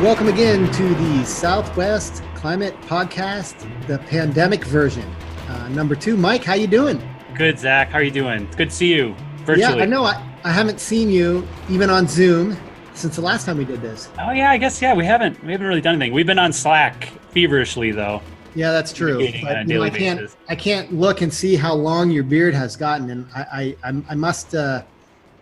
welcome again to the Southwest Climate Podcast, the pandemic version. Number 2, Mike, how you doing? Good, Zach. How are you doing? It's good to see you virtually. Yeah, I know. I haven't seen you even on Zoom since the last time we did this. Oh yeah, I guess we haven't really done anything. We've been on Slack feverishly though. Yeah, that's true. But I can't look and see how long your beard has gotten, and I must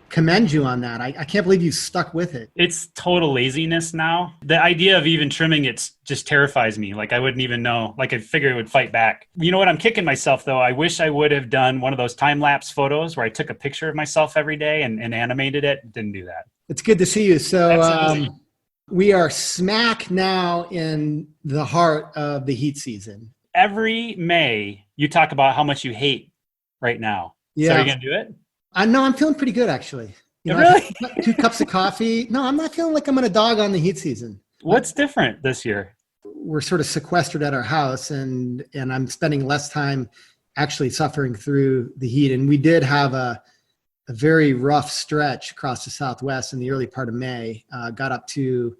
commend you on that. I can't believe you stuck with it. It's total laziness now. The idea of even trimming it just terrifies me. Like I wouldn't even know. Like I figure it would fight back. You know what? I'm kicking myself though. I wish I would have done one of those time-lapse photos where I took a picture of myself every day and animated it. Didn't do that. It's good to see you. So we are smack now in the heart of the heat season. Every May, you talk about how much you hate right now. Yeah. So are you going to do it? I know I'm feeling pretty good, actually. Really? 2 cups of coffee. No, I'm not feeling like I'm going to dog on the heat season. What's different this year? We're sort of sequestered at our house, and I'm spending less time actually suffering through the heat. And we did have a very rough stretch across the Southwest in the early part of May. Got up to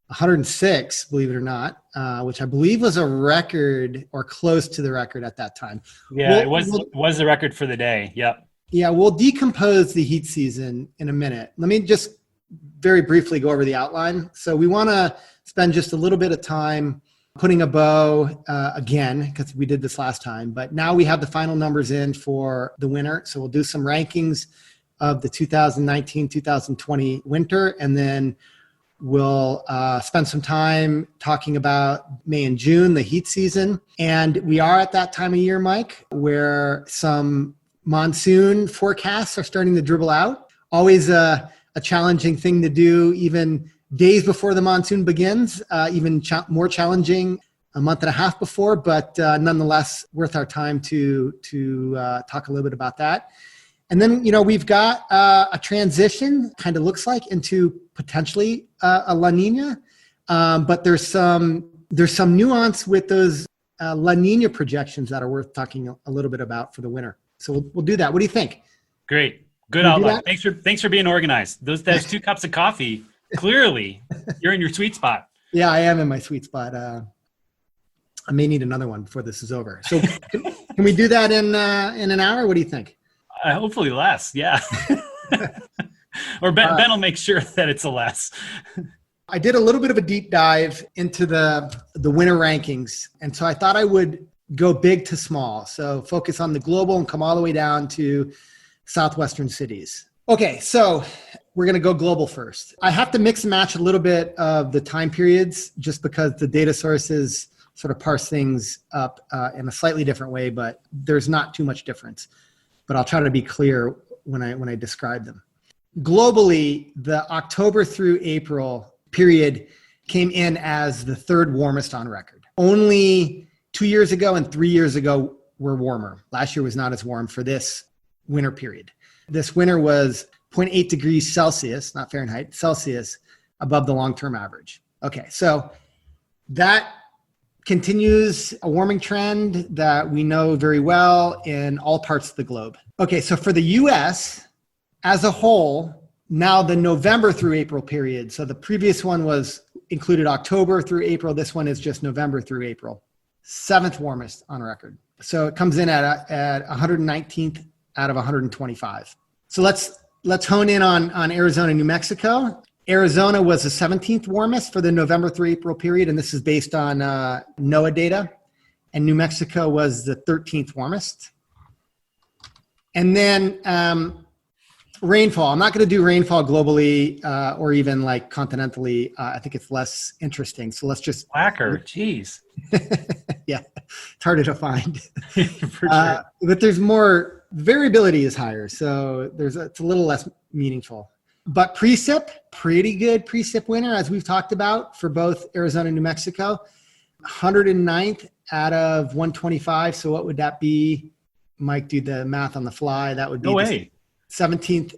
106, believe it or not, which I believe was a record or close to the record at that time. Yeah, it was the record for the day. Yep. Yeah, we'll decompose the heat season in a minute. Let me just very briefly go over the outline. So we want to spend just a little bit of time putting a bow again, because we did this last time. But now we have the final numbers in for the winter. So we'll do some rankings of the 2019-2020 winter, and then we'll spend some time talking about May and June, the heat season. And we are at that time of year, Mike, where some monsoon forecasts are starting to dribble out. Always a challenging thing to do, even days before the monsoon begins, even more challenging a month and a half before, but nonetheless worth our time to talk a little bit about that. And then, we've got a transition, kind of looks like, into potentially a La Nina, but there's some nuance with those La Nina projections that are worth talking a little bit about for the winter. So we'll do that. What do you think? Great. Good outline. Thanks for being organized. Those 2 cups of coffee, clearly you're in your sweet spot. Yeah, I am in my sweet spot. I may need another one before this is over. So can we do that in an hour? What do you think? Hopefully less. Yeah. Or Ben will make sure that it's a less. I did a little bit of a deep dive into the winter rankings. And so I thought I would go big to small. So focus on the global and come all the way down to southwestern cities. Okay, so we're going to go global first. I have to mix and match a little bit of the time periods just because the data sources sort of parse things up in a slightly different way, but there's not too much difference. But I'll try to be clear when I describe them. Globally, the October through April period came in as the 3rd warmest on record. Only 2 years ago and 3 years ago were warmer. Last year was not as warm for this winter period. This winter was 0.8 degrees Celsius, not Fahrenheit, Celsius, above the long-term average. Okay, so that continues a warming trend that we know very well in all parts of the globe. Okay, so for the US as a whole, now the November through April period, so the previous one included October through April, this one is just November through April. 7th warmest on record. So it comes in at 119th out of 125. So let's hone in on Arizona and New Mexico. Arizona was the 17th warmest for the November through April period, and this is based on NOAA data. And New Mexico was the 13th warmest. And then rainfall. I'm not going to do rainfall globally or even like continentally. I think it's less interesting. So let's just... Slacker, jeez. Yeah, it's harder to find. For sure. But there's more, variability is higher. So it's a little less meaningful. But precip, pretty good precip winter, as we've talked about for both Arizona and New Mexico. 109th out of 125. So what would that be? Mike, do the math on the fly. That would be the 17th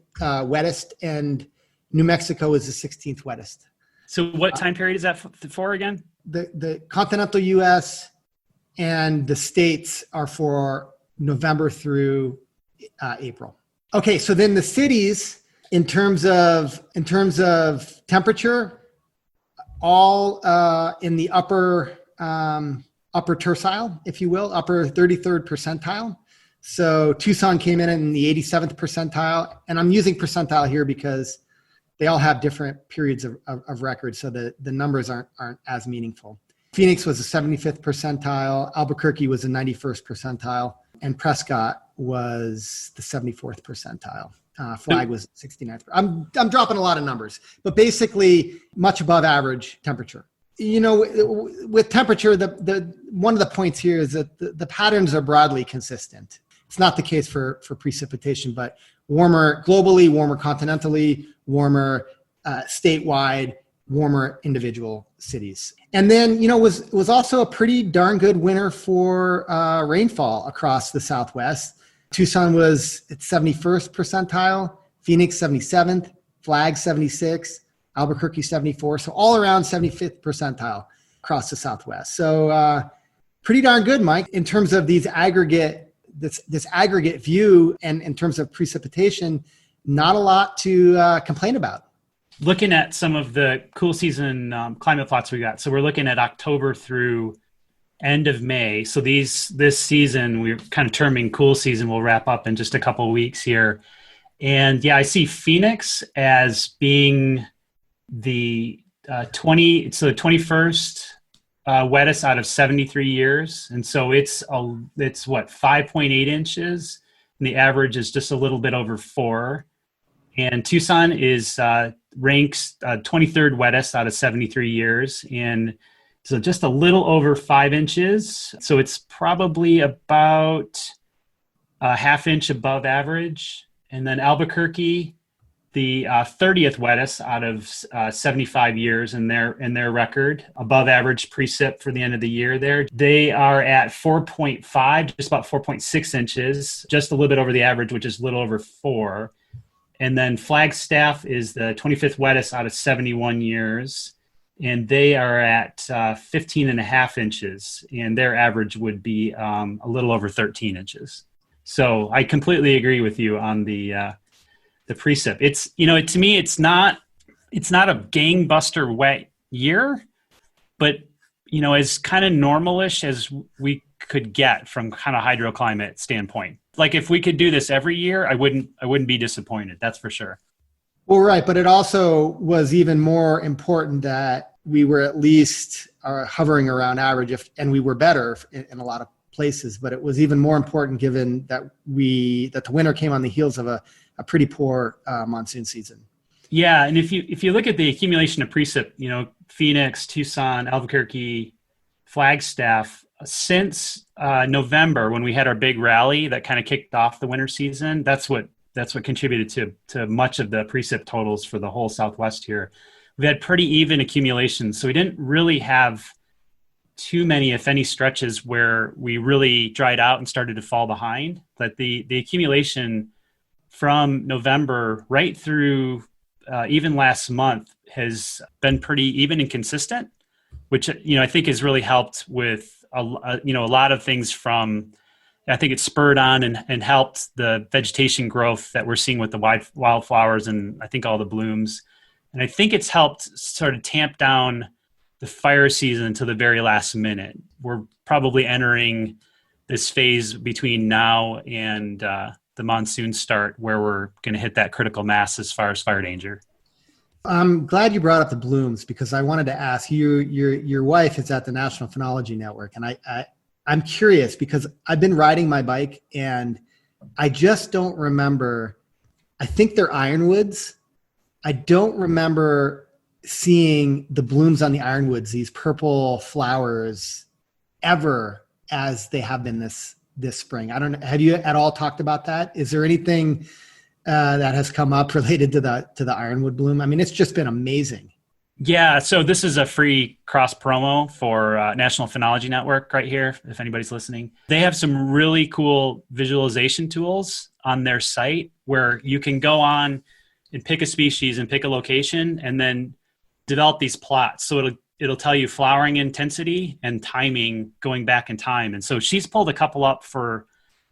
wettest, and New Mexico is the 16th wettest. So what time period is that for again? The continental U.S. and the states are for November through April. Okay, so then the cities, in terms of temperature, all in the upper tercile, if you will, upper 33rd percentile. So Tucson came in the 87th percentile, and I'm using percentile here because they all have different periods of record, so the numbers aren't as meaningful. Phoenix was the 75th percentile, Albuquerque was the 91st percentile, and Prescott was the 74th percentile. Flag was 69th. I'm dropping a lot of numbers, but basically much above average temperature. You know, with temperature, the one of the points here is that the patterns are broadly consistent. It's not the case for precipitation, but warmer globally, warmer continentally, warmer statewide, warmer individual cities. And then, you know, was also a pretty darn good winter for rainfall across the Southwest. Tucson was at 71st percentile, Phoenix 77th, Flag 76, Albuquerque 74. So all around 75th percentile across the Southwest. So pretty darn good, Mike, in terms of these this aggregate view, and in terms of precipitation, not a lot to complain about. Looking at some of the cool season climate plots we got. So we're looking at October through end of May. So this season, we're kind of terming cool season, will wrap up in just a couple of weeks here. And yeah, I see Phoenix as being the 21st wettest out of 73 years. And so it's what, 5.8 inches, and the average is just a little bit over 4. And Tucson is ranks 23rd wettest out of 73 years, and so just a little over 5 inches. So it's probably about a half inch above average. And then Albuquerque, the 30th wettest out of 75 years in their record, above average precip for the end of the year there. They are at 4.5, just about 4.6 inches, just a little bit over the average, which is a little over 4. And then Flagstaff is the 25th wettest out of 71 years, and they are at 15 and a half inches, and their average would be a little over 13 inches. So I completely agree with you on the precip. It's, you know, to me, it's not a gangbuster wet year, but, you know, as kind of normalish as we could get from kind of hydroclimate standpoint. Like if we could do this every year, I wouldn't be disappointed. That's for sure. Well, right. But it also was even more important that we were at least hovering around average, and we were better in a lot of places. But it was even more important given that the winter came on the heels of a pretty poor monsoon season. Yeah. And if you look at the accumulation of precip, you know, Phoenix, Tucson, Albuquerque, Flagstaff, since November, when we had our big rally that kind of kicked off the winter season, that's what contributed to much of the precip totals for the whole Southwest here. We had pretty even accumulations, so we didn't really have too many, if any, stretches where we really dried out and started to fall behind. But the accumulation from November right through even last month has been pretty even and consistent, which, you know, I think has really helped with a lot of things from, I think it's spurred on and helped the vegetation growth that we're seeing with the wildflowers and I think all the blooms. And I think it's helped sort of tamp down the fire season to the very last minute. We're probably entering this phase between now and the monsoon start where we're going to hit that critical mass as far as fire danger. I'm glad you brought up the blooms, because I wanted to ask you, your wife is at the National Phenology Network, and I'm curious because I've been riding my bike and I just don't remember. I think they're ironwoods. I don't remember seeing the blooms on the ironwoods, these purple flowers, ever as they have been this spring. I don't know. Have you at all talked about that? Is there anything that has come up related to the ironwood bloom? I mean, it's just been amazing. Yeah, so this is a free cross promo for National Phenology Network right here, if anybody's listening. They have some really cool visualization tools on their site where you can go on and pick a species and pick a location and then develop these plots. So it'll tell you flowering intensity and timing going back in time. And so she's pulled a couple up for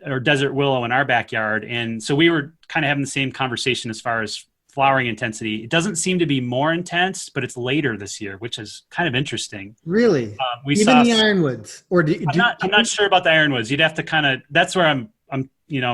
our desert willow in our backyard. And so we were kind of having the same conversation as far as flowering intensity. It doesn't seem to be more intense, but it's later this year, which is kind of interesting. Really? We Even saw the ironwoods, or I'm not sure about the ironwoods. You'd have to kind of, that's where I'm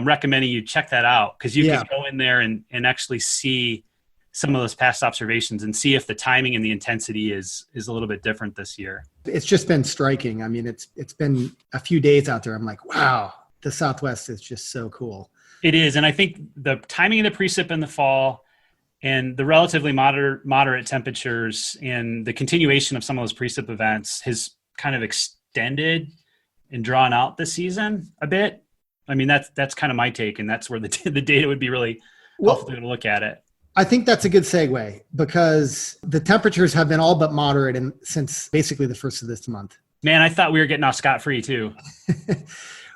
recommending you check that out, because you could go in there and actually see some of those past observations and see if the timing and the intensity is a little bit different this year. It's just been striking. I mean, it's been a few days out there. I'm like, wow, the Southwest is just so cool. It is. And I think the timing of the precip in the fall and the relatively moderate temperatures and the continuation of some of those precip events has kind of extended and drawn out the season a bit. I mean, that's kind of my take, and that's where the data would be really helpful to look at it. I think that's a good segue, because the temperatures have been all but moderate since basically the first of this month. Man, I thought we were getting off scot-free too.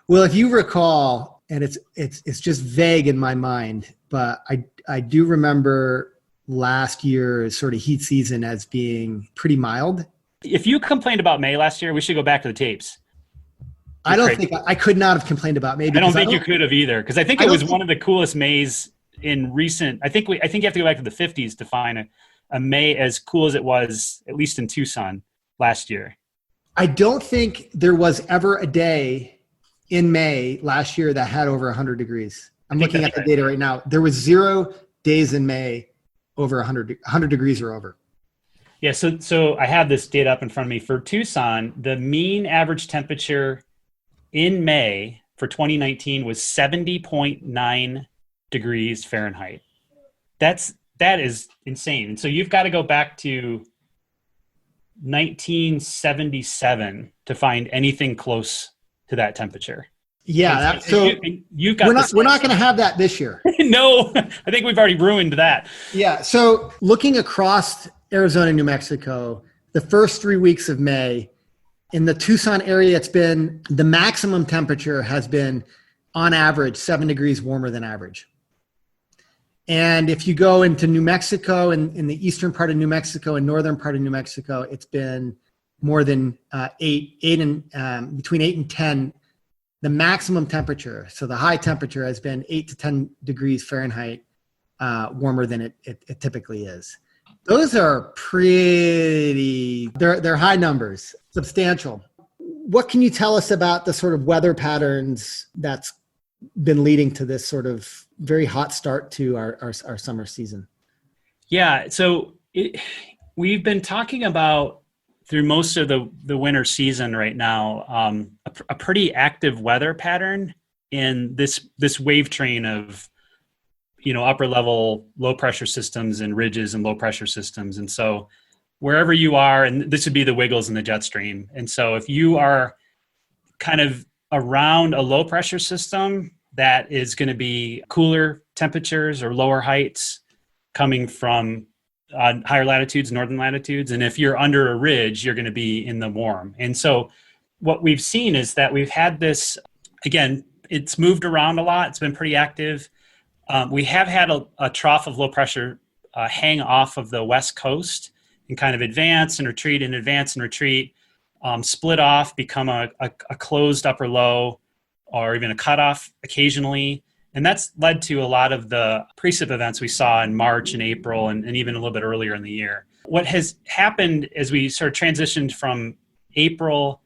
Well, if you recall, and it's just vague in my mind, but I do remember last year's sort of heat season as being pretty mild. If you complained about May last year, we should go back to the tapes. I don't think I could not have complained about May. I don't think you could have either, because I think it was one of the coolest Mays in recent. I think you have to go back to the 50s to find a May as cool as it was, at least in Tucson last year. I don't think there was ever a day in May last year that had over 100 degrees. I'm looking at the data right now. There was 0 days in May over 100 degrees or over. Yeah, so I have this data up in front of me. For Tucson, the mean average temperature in May for 2019 was 70.9 degrees Fahrenheit. That is insane. And so you've got to go back to 1977 to find anything close to that temperature. Yeah. You've got we're not going to have that this year. No, I think we've already ruined that. Yeah. So looking across Arizona, New Mexico, the first 3 weeks of May, in the Tucson area, the maximum temperature has been on average 7 degrees warmer than average. And if you go into New Mexico and in the eastern part of New Mexico and northern part of New Mexico, it's been more than between 8 and 10. The maximum temperature, so the high temperature, has been 8 to 10 degrees Fahrenheit warmer than it typically is. Those are they're high numbers, substantial. What can you tell us about the sort of weather patterns that's been leading to this sort of very hot start to our summer season? Yeah, so we've been talking about through most of the winter season right now, a pretty active weather pattern in this wave train of, upper level low pressure systems and ridges and low pressure systems. And so wherever you are, and this would be the wiggles in the jet stream. And so if you are kind of around a low pressure system, that is going to be cooler temperatures or lower heights coming from higher latitudes, northern latitudes. And if you're under a ridge, you're going to be in the warm. And so what we've seen is that we've had this, again, it's moved around a lot. It's been pretty active. We have had a trough of low pressure hang off of the West Coast and kind of advance and retreat and advance and retreat, split off, become a closed upper low or even a cutoff occasionally. And that's led to a lot of the precip events we saw in March and April and even a little bit earlier in the year. What has happened as we sort of transitioned from April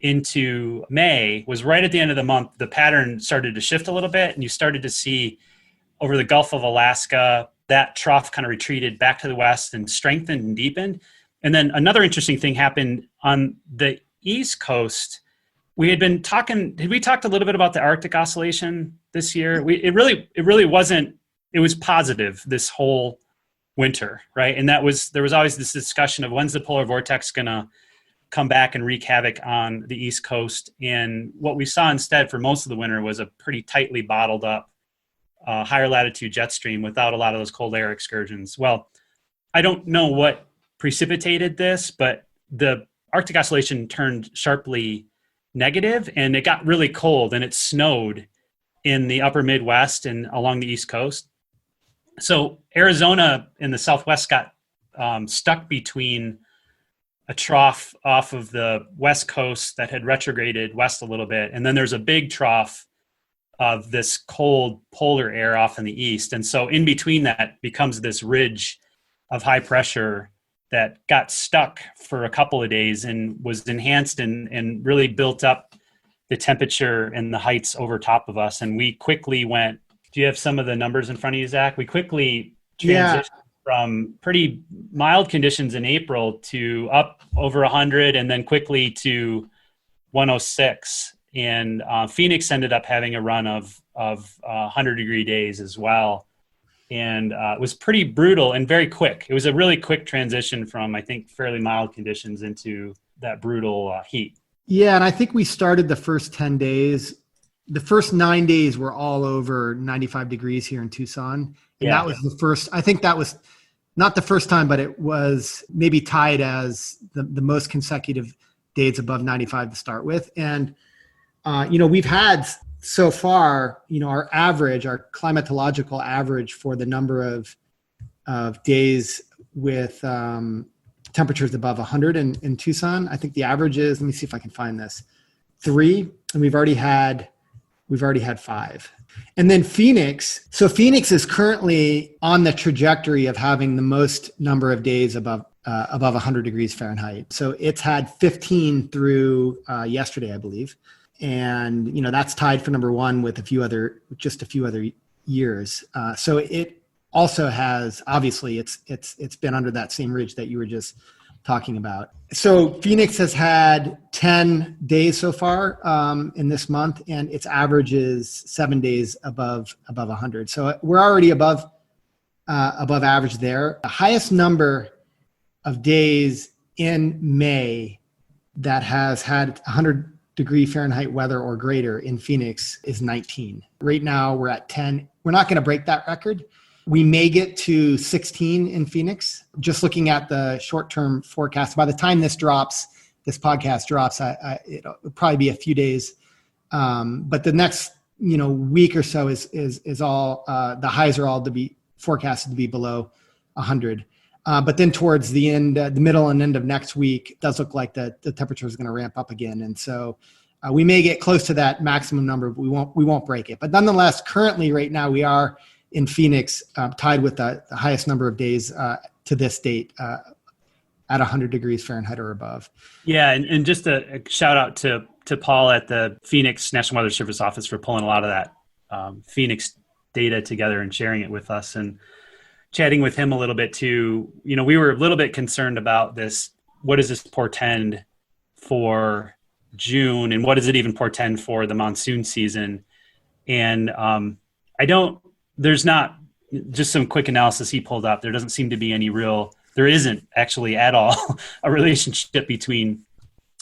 into May was right at the end of the month, the pattern started to shift a little bit, and you started to see over the Gulf of Alaska, that trough kind of retreated back to the west and strengthened and deepened. And then another interesting thing happened on the East Coast. We talked a little bit about the Arctic oscillation this year? It really wasn't, it was positive this whole winter, right? And there was always this discussion of when's the polar vortex going to come back and wreak havoc on the East Coast. And what we saw instead for most of the winter was a pretty tightly bottled up higher latitude jet stream without a lot of those cold air excursions. Well, I don't know what precipitated this, but the Arctic oscillation turned sharply negative and it got really cold and it snowed in the upper Midwest and along the East Coast. So Arizona in the Southwest got stuck between a trough off of the West Coast that had retrograded west a little bit. And then there's a big trough of this cold polar air off in the east. And so in between that becomes this ridge of high pressure that got stuck for a couple of days and was enhanced and really built up the temperature and the heights over top of us. And we quickly went, do you have some of the numbers in front of you, Zach? We quickly transitioned from pretty mild conditions in April to up over 100 and then quickly to 106. And Phoenix ended up having a run of 100-degree days as well. And it was pretty brutal and very quick. It was a really quick transition from, I think, fairly mild conditions into that brutal heat. Yeah, and I think we started the first 10 days. The first 9 days were all over 95 degrees here in Tucson. And that was the first, I think that was not the first time, but it was maybe tied as the most consecutive days above 95 to start with. And, we've had so far, our average, our climatological average for the number of days with temperatures above 100 in Tucson, I think the average is, let me see if I can find this, 3, and we've already had 5. And then Phoenix. So Phoenix is currently on the trajectory of having the most number of days above 100 degrees Fahrenheit. So it's had 15 through yesterday, I believe. And, that's tied for number one with just a few other years. So it also has, obviously it's been under that same ridge that you were just talking about. So Phoenix has had 10 days so far in this month, and its average is 7 days above 100. So we're already above average there. The highest number of days in May that has had 100-degree Fahrenheit weather or greater in Phoenix is 19. Right now we're at 10. We're not going to break that record. We may get to 16 in Phoenix. Just looking at the short-term forecast, by the time this podcast drops, it'll probably be a few days. But the next, week or so is all the highs are all to be forecasted to be below 100. But then towards the end, the middle and end of next week, it does look like the temperature is going to ramp up again, and so we may get close to that maximum number, but we won't break it. But nonetheless, currently, right now, we are in Phoenix, tied with the highest number of days to this date at 100 degrees Fahrenheit or above. Yeah, and just a shout out to Paul at the Phoenix National Weather Service office for pulling a lot of that Phoenix data together and sharing it with us, and chatting with him a little bit too. We were a little bit concerned about this. What does this portend for June, and what does it even portend for the monsoon season? And there's not, just some quick analysis he pulled up, there doesn't seem to be there isn't actually at all a relationship between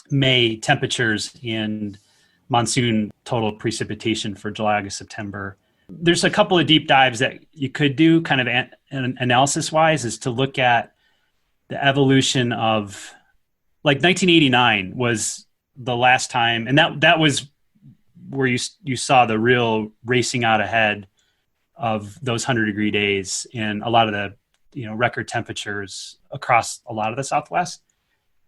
May temperatures and monsoon total precipitation for July, August, September. There's a couple of deep dives that you could do kind of analysis wise, is to look at the evolution of, like, 1989 was the last time. And that was where you saw the real racing out ahead of those 100-degree days and a lot of the record temperatures across a lot of the Southwest.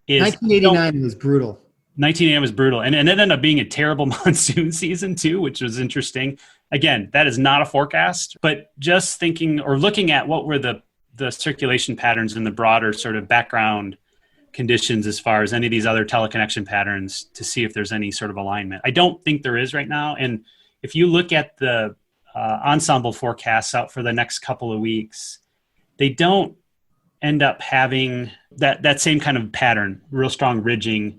1989 was brutal. 1989 was brutal, and it ended up being a terrible monsoon season too, which was interesting. Again, that is not a forecast, but just thinking or looking at what were the circulation patterns and the broader sort of background conditions as far as any of these other teleconnection patterns to see if there's any sort of alignment. I don't think there is right now. And if you look at the ensemble forecasts out for the next couple of weeks, they don't end up having that same kind of pattern, real strong ridging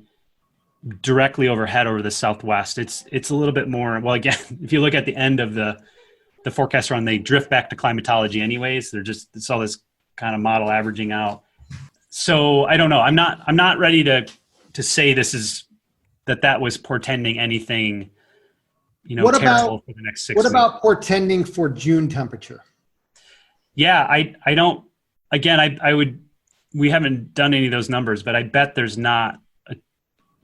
directly overhead over the Southwest. It's a little bit more, well, again, if you look at the end of the forecast run, they drift back to climatology anyways. It's all this kind of model averaging out. So I don't know. I'm not ready to say that was portending anything, terrible for the next 6 weeks. What about portending for June temperature? Yeah, I don't, again, we haven't done any of those numbers, but I bet there's not a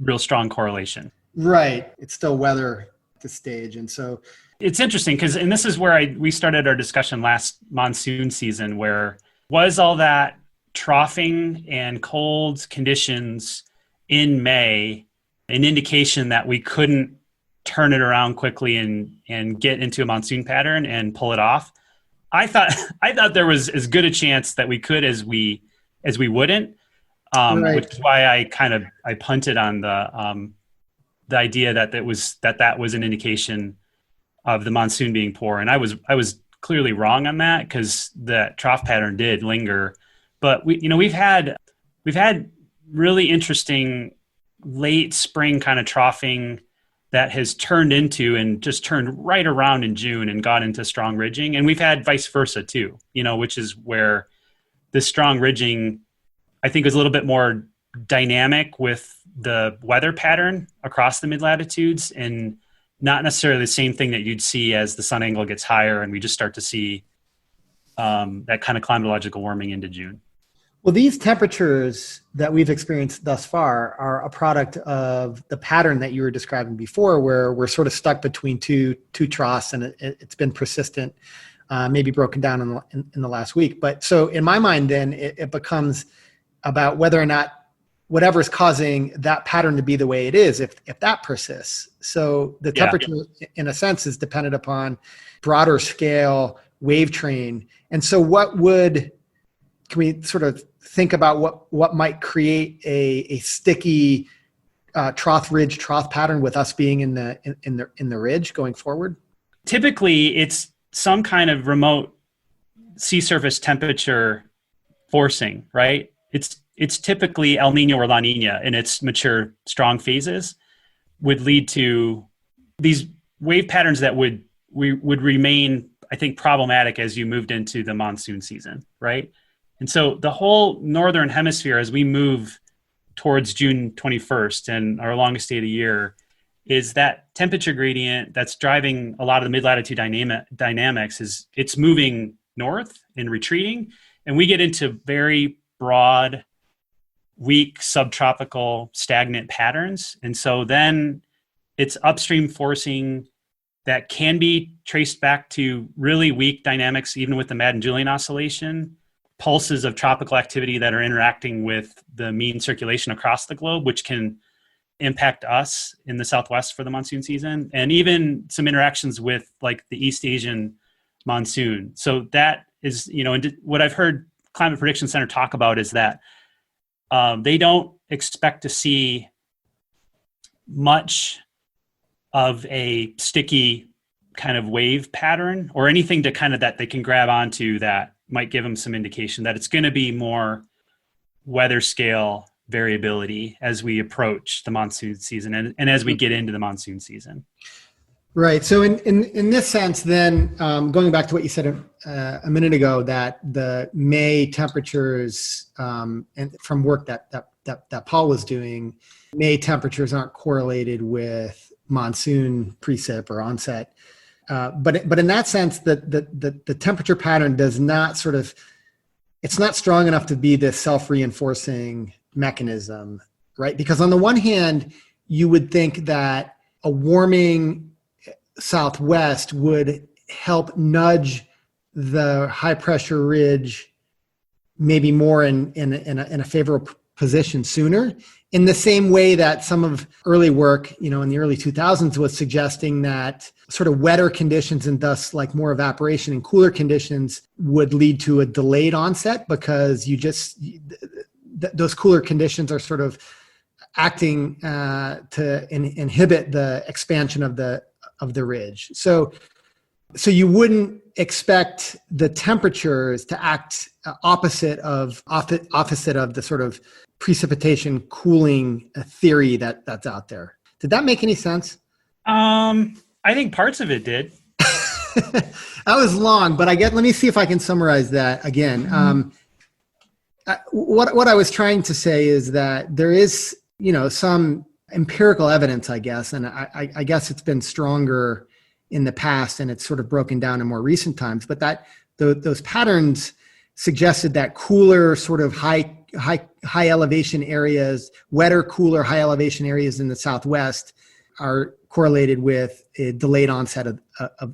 real strong correlation. Right. It's still weather at this stage. And so it's interesting and this is where we started our discussion last monsoon season, where was all that troughing and cold conditions in May an indication that we couldn't turn it around quickly and get into a monsoon pattern and pull it off. I thought there was as good a chance that we could as we wouldn't, Right. which is why I punted on the idea that was an indication of the monsoon being poor. And I was clearly wrong on that, because that trough pattern did linger. But we've had really interesting late spring kind of troughing that has turned into and just turned right around in June and got into strong ridging. And we've had vice versa too, which is where the strong ridging, I think, is a little bit more dynamic with the weather pattern across the mid latitudes, and not necessarily the same thing that you'd see as the sun angle gets higher and we just start to see that kind of climatological warming into June. Well, these temperatures that we've experienced thus far are a product of the pattern that you were describing before, where we're sort of stuck between two troughs, and it's been persistent, maybe broken down in the last week. But so in my mind, then it becomes about whether or not whatever's causing that pattern to be the way it is, if that persists. So the temperature, in a sense, is dependent upon broader scale wave train. And so can we sort of think about what might create a sticky Trough-Ridge-Trough pattern with us being in the ridge going forward? Typically, it's some kind of remote sea surface temperature forcing, right? It's typically El Nino or La Nina in its mature strong phases would lead to these wave patterns that would remain, I think, problematic as you moved into the monsoon season, right? And so the whole northern hemisphere, as we move towards June 21st and our longest day of the year, is that temperature gradient that's driving a lot of the mid-latitude dynamics. It's moving north and retreating, and we get into very broad, weak, subtropical, stagnant patterns. And so then it's upstream forcing that can be traced back to really weak dynamics, even with the Madden-Julian oscillation, pulses of tropical activity that are interacting with the mean circulation across the globe, which can impact us in the Southwest for the monsoon season, and even some interactions with like the East Asian monsoon. So that is, and what I've heard Climate Prediction Center talk about is that they don't expect to see much of a sticky kind of wave pattern or anything to kind of that they can grab onto that might give them some indication that it's going to be more weather scale variability as we approach the monsoon season and as we get into the monsoon season. Right. So in this sense, then going back to what you said a minute ago, that the May temperatures and from work that Paul was doing, May temperatures aren't correlated with monsoon precip or onset. But in that sense, the temperature pattern does not it's not strong enough to be this self-reinforcing mechanism, right? Because on the one hand, you would think that a warming Southwest would help nudge the high pressure ridge maybe more in a favorable position sooner, in the same way that some of early work, in the early 2000s was suggesting that sort of wetter conditions and thus like more evaporation and cooler conditions would lead to a delayed onset, because those cooler conditions are sort of acting to inhibit the expansion of the ridge. So you wouldn't expect the temperatures to act opposite of the sort of precipitation cooling theory that's out there. Did that make any sense? I think parts of it did. That was long, but let me see if I can summarize that again. What I was trying to say is that there is, some empirical evidence, I guess, and I guess it's been stronger in the past and it's sort of broken down in more recent times, but that those patterns suggested that cooler, sort of high elevation areas, wetter, cooler, high elevation areas in the Southwest are correlated with a delayed onset of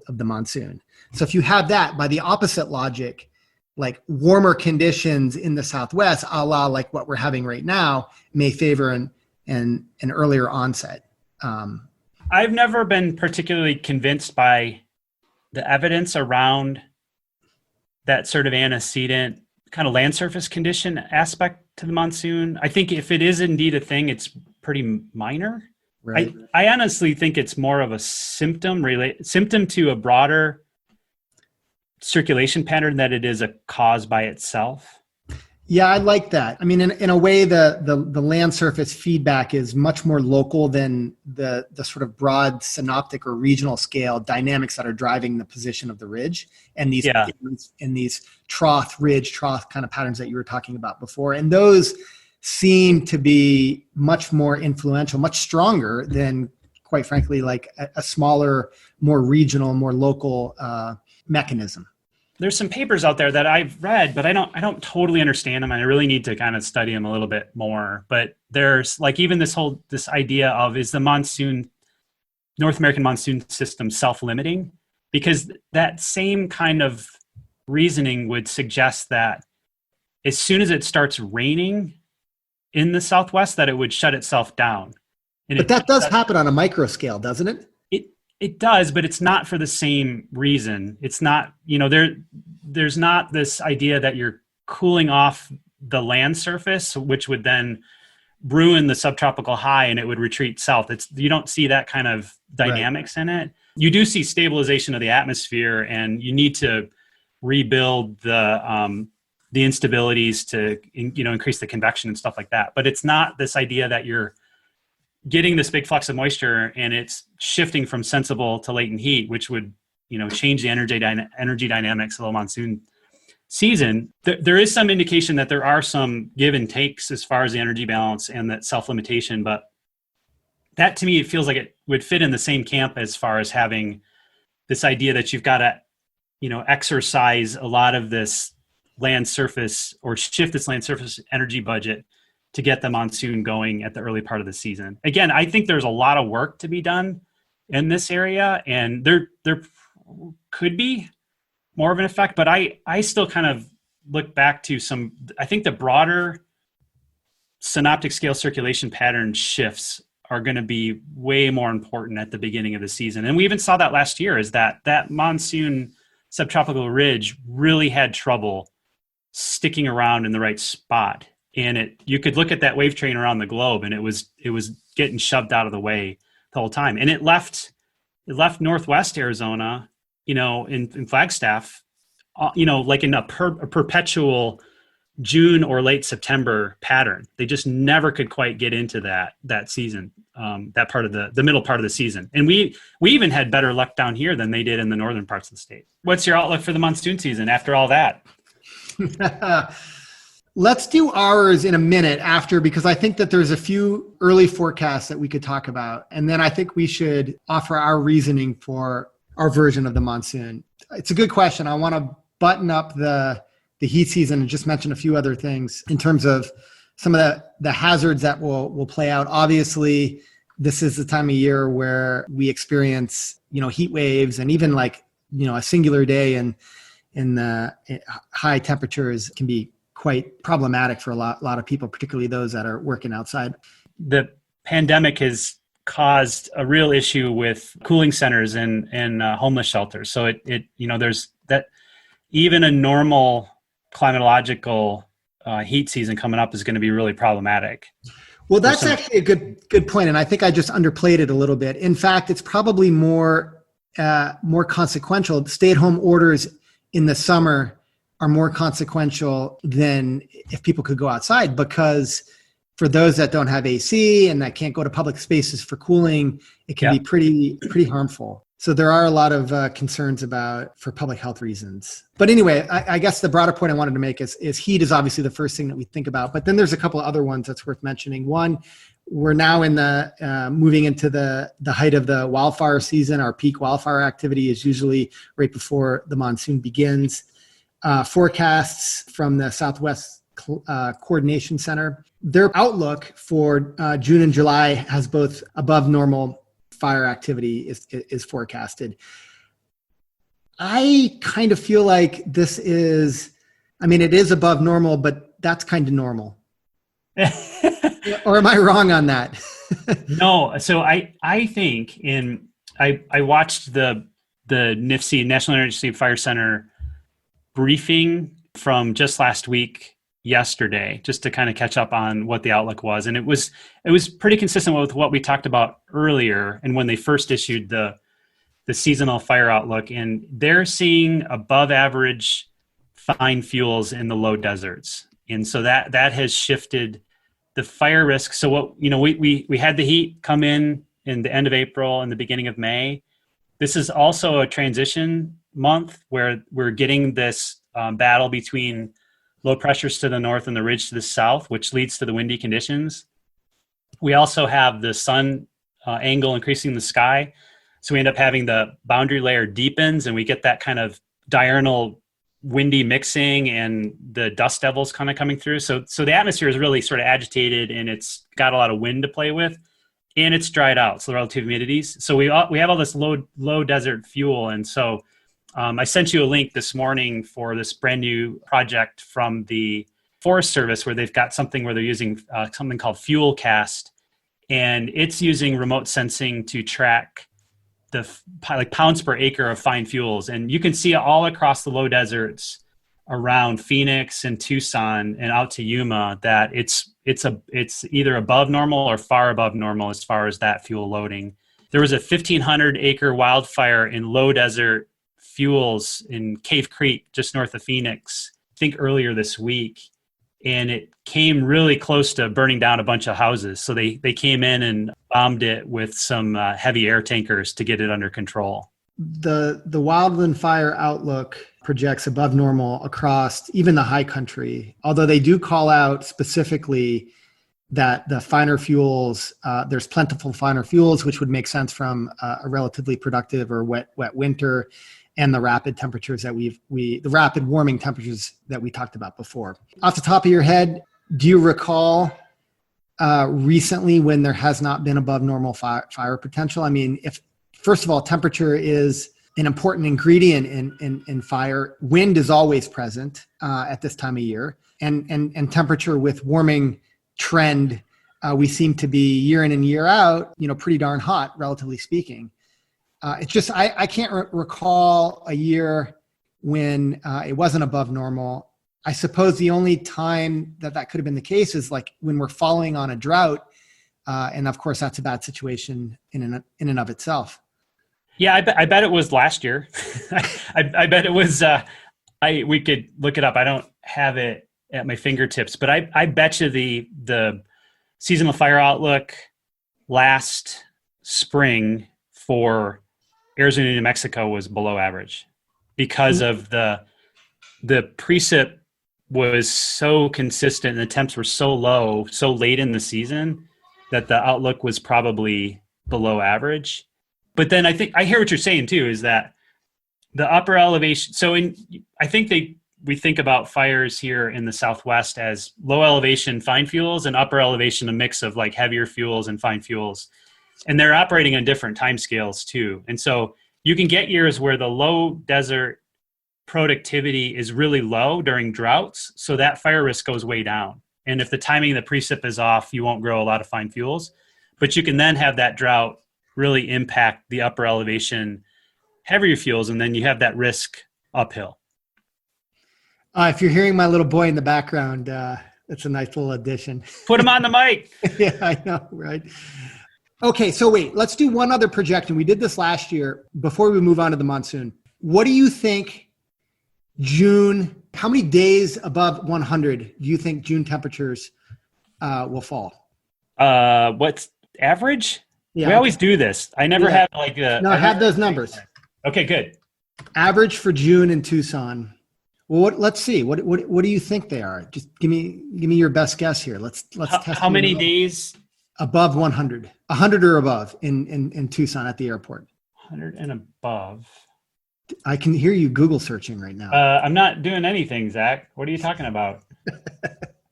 the monsoon. So if you have that, by the opposite logic, like warmer conditions in the Southwest, a la like what we're having right now, may favor an earlier onset. I've never been particularly convinced by the evidence around that sort of antecedent kind of land surface condition aspect to the monsoon. I think if it is indeed a thing, it's pretty minor. Right. I honestly think it's more of a symptom to a broader circulation pattern that it is a cause by itself. Yeah, I like that. I mean, in a way, the land surface feedback is much more local than the sort of broad synoptic or regional scale dynamics that are driving the position of the ridge and these in these trough-ridge-trough kind of patterns that you were talking about before. And those seem to be much more influential, much stronger than, quite frankly, like a smaller, more regional, more local mechanism. There's some papers out there that I've read, but I don't totally understand them. And I really need to kind of study them a little bit more. But there's like even this idea of, is the North American monsoon system self-limiting? Because that same kind of reasoning would suggest that as soon as it starts raining in the Southwest, that it would shut itself down. But that does happen on a micro scale, doesn't it? It does, but it's not for the same reason. It's not, there's not this idea that you're cooling off the land surface, which would then ruin the subtropical high and it would retreat south. You don't see that kind of dynamics in it. You do see stabilization of the atmosphere, and you need to rebuild the instabilities to, increase the convection and stuff like that. But it's not this idea that you're getting this big flux of moisture and it's shifting from sensible to latent heat, which would, change the energy dynamics of the monsoon season. There is some indication that there are some give and takes as far as the energy balance and that self-limitation, but that to me, it feels like it would fit in the same camp as far as having this idea that you've got to, exercise a lot of this land surface or shift this land surface energy budget to get the monsoon going at the early part of the season. Again, I think there's a lot of work to be done in this area, and there could be more of an effect, but I still kind of look back to I think the broader synoptic scale circulation pattern shifts are going to be way more important at the beginning of the season. And we even saw that last year, is that monsoon subtropical ridge really had trouble sticking around in the right spot. And you could look at that wave train around the globe, and it was getting shoved out of the way the whole time. And it left Northwest Arizona, in Flagstaff, like in a perpetual June or late September pattern. They just never could quite get into that season, that part of the middle part of the season. And we even had better luck down here than they did in the northern parts of the state. What's your outlook for the monsoon season after all that? Let's do ours in a minute after, because I think that there's a few early forecasts that we could talk about. And then I think we should offer our reasoning for our version of the monsoon. It's a good question. I want to button up the heat season and just mention a few other things in terms of some of the hazards that will play out. Obviously, this is the time of year where we experience, heat waves, and even like, a singular day in the high temperatures can be quite problematic for a lot of people, particularly those that are working outside. The pandemic has caused a real issue with cooling centers and homeless shelters. So there's that. Even a normal climatological heat season coming up is going to be really problematic. Well, that's actually a good point, and I think I just underplayed it a little bit. In fact, it's probably more consequential. Stay-at-home orders in the summer are more consequential than if people could go outside, because for those that don't have AC and that can't go to public spaces for cooling, it can be pretty harmful. So there are a lot of concerns for public health reasons. But anyway, I guess the broader point I wanted to make is heat is obviously the first thing that we think about, but then there's a couple of other ones that's worth mentioning. One, we're now moving into the height of the wildfire season. Our peak wildfire activity is usually right before the monsoon begins. Forecasts from the Southwest Coordination Center, their outlook for June and July has both above normal fire activity is forecasted. I kind of feel like it is above normal, but that's kind of normal. Or am I wrong on that? No. So I think I watched the NIFC, National Emergency Fire Center briefing from just last week, yesterday, just to kind of catch up on what the outlook was. And it was pretty consistent with what we talked about earlier. And when they first issued the seasonal fire outlook, and they're seeing above average fine fuels in the low deserts. And so that has shifted the fire risk. So what, we had the heat come in the end of April and the beginning of May. This is also a transition month where we're getting this battle between low pressures to the north and the ridge to the south, which leads to the windy conditions. We also have the sun angle increasing in the sky. So we end up having the boundary layer deepens, and we get that kind of diurnal windy mixing and the dust devils kind of coming through. So the atmosphere is really sort of agitated, and it's got a lot of wind to play with, and it's dried out. So the relative humidities. So we have all this low desert fuel. And so I sent you a link this morning for this brand new project from the Forest Service, where they've got something where they're using something called Fuel Cast, and it's using remote sensing to track the pounds per acre of fine fuels. And you can see all across the low deserts around Phoenix and Tucson and out to Yuma that it's either above normal or far above normal as far as that fuel loading. There was a 1,500 acre wildfire in low desert fuels in Cave Creek, just north of Phoenix, I think earlier this week. And it came really close to burning down a bunch of houses. So they came in and bombed it with some heavy air tankers to get it under control. The wildland fire outlook projects above normal across even the high country, although they do call out specifically that the finer fuels, there's plentiful finer fuels, which would make sense from a relatively productive or wet winter, and the rapid temperatures that the rapid warming temperatures that we talked about before. Off the top of your head, do you recall recently when there has not been above normal fire potential? I mean, if first of all, temperature is an important ingredient in fire. Wind is always present at this time of year, and temperature with warming trend, we seem to be year in and year out, pretty darn hot, relatively speaking. It's just, I can't recall a year when it wasn't above normal. I suppose the only time that could have been the case is like when we're following on a drought. And of course, that's a bad situation in and of itself. Yeah, I bet it was last year. I bet it was, we could look it up. I don't have it at my fingertips, but I bet you the seasonal fire outlook last spring for Arizona and New Mexico was below average because of the precip was so consistent and the temps were so low, so late in the season that the outlook was probably below average. But then I think I hear what you're saying too, is that the upper elevation. So I think we think about fires here in the Southwest as low elevation fine fuels and upper elevation, a mix of like heavier fuels and fine fuels. And they're operating on different timescales too. And so you can get years where the low desert productivity is really low during droughts. So that fire risk goes way down. And if the timing of the precip is off, you won't grow a lot of fine fuels. But you can then have that drought really impact the upper elevation heavier fuels, and then you have that risk uphill. If you're hearing my little boy in the background, it's a nice little addition. Put him on the mic. Yeah, I know, right? Okay, so wait, let's do one other projection. We did this last year before we move on to the monsoon. What do you think June, how many days above 100 do you think June temperatures will fall? What's average? Yeah, we always do this. I never have like the. No, I have those numbers. Okay, good. Average for June in Tucson. Well, let's see. What do you think they are? Just give me your best guess here. Let's test. How many days above 100? 100 or above in Tucson at the airport. 100 and above. I can hear you Google searching right now. I'm not doing anything, Zach. What are you talking about?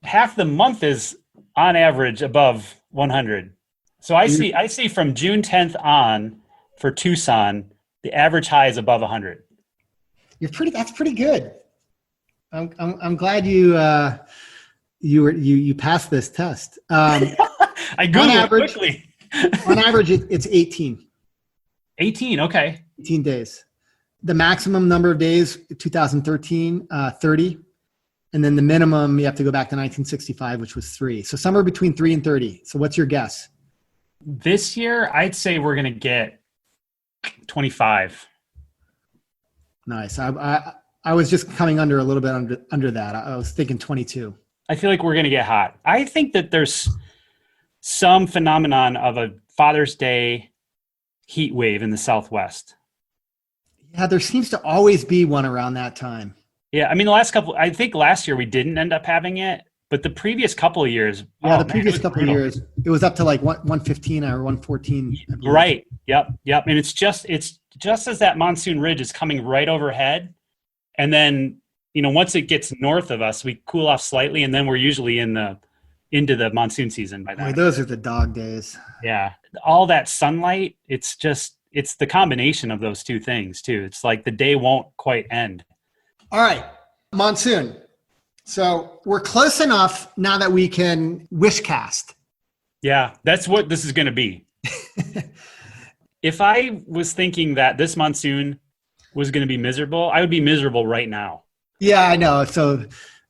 Half the month is on average above 100. So I see from June 10th on for Tucson, the average high is above 100. That's pretty good. I'm glad you You passed this test. I Googled quickly. On average, it's 18. 18, okay. 18 days. The maximum number of days, 2013, 30. And then the minimum, you have to go back to 1965, which was 3. So somewhere between 3 and 30. So what's your guess? This year, I'd say we're going to get 25. Nice. I was just coming under a little bit under that. I was thinking 22. I feel like we're going to get hot. I think that there's some phenomenon of a Father's Day heat wave in the Southwest. Yeah, there seems to always be one around that time. Yeah, I mean, I think last year we didn't end up having it, but the previous couple of years. Yeah, previous couple of years, it was up to like 115 or 114. Right. Yep. And it's just as that monsoon ridge is coming right overhead. And then, once it gets north of us, we cool off slightly, and then we're usually into the monsoon season by then. Boy, those are the dog days. Yeah. All that sunlight, it's the combination of those two things too. It's like the day won't quite end. All right, monsoon. So we're close enough now that we can wish cast. Yeah, that's what this is going to be. If I was thinking that this monsoon was going to be miserable, I would be miserable right now. Yeah, I know. So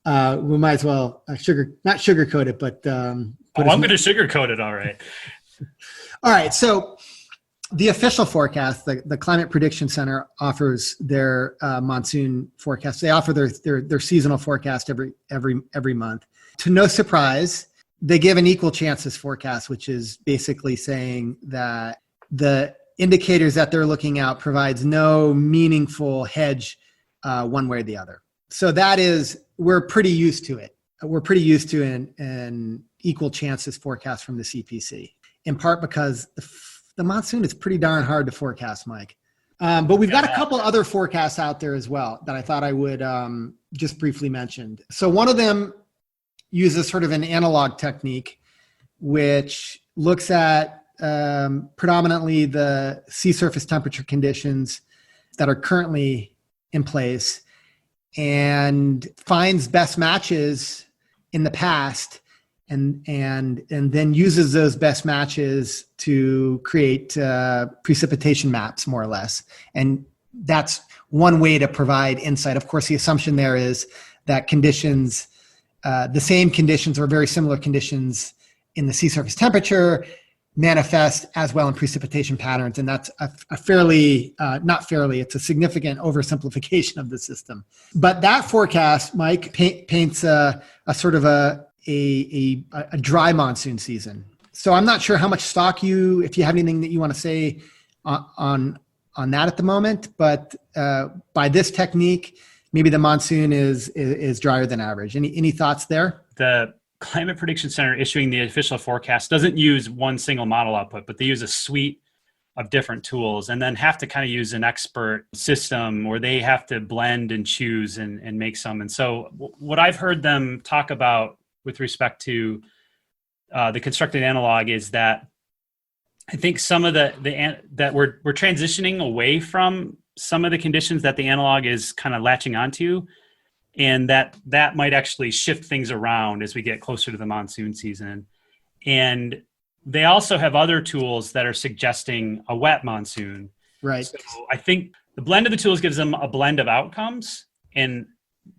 we might as well not sugarcoat it, but I'm going to sugarcoat it. All right. All right. So the official forecast, the Climate Prediction Center offers their monsoon forecast. They offer their seasonal forecast every month. To no surprise, they give an equal chances forecast, which is basically saying that the indicators that they're looking at provides no meaningful hedge one way or the other. So we're pretty used to it. We're pretty used to an equal chances forecast from the CPC, in part because the monsoon is pretty darn hard to forecast, Mike. But we've got a couple other forecasts out there as well that I thought I would just briefly mention. So one of them uses sort of an analog technique, which looks at predominantly the sea surface temperature conditions that are currently in place and finds best matches in the past and then uses those best matches to create precipitation maps, more or less. And that's one way to provide insight. Of course, the assumption there is that conditions, the same conditions or very similar conditions in the sea surface temperature manifest as well in precipitation patterns. And that's it's a significant oversimplification of the system. But that forecast, Mike, paints a sort of a dry monsoon season. So I'm not sure how much stock if you have anything that you want to say on that at the moment, but by this technique, maybe the monsoon is drier than average. Any thoughts there? The Climate Prediction Center issuing the official forecast doesn't use one single model output, but they use a suite of different tools and then have to kind of use an expert system where they have to blend and choose and make some. And so what I've heard them talk about with respect to the constructed analog is that I think some of that we're transitioning away from some of the conditions that the analog is kind of latching onto, and that might actually shift things around as we get closer to the monsoon season. And they also have other tools that are suggesting a wet monsoon. Right. So I think the blend of the tools gives them a blend of outcomes, and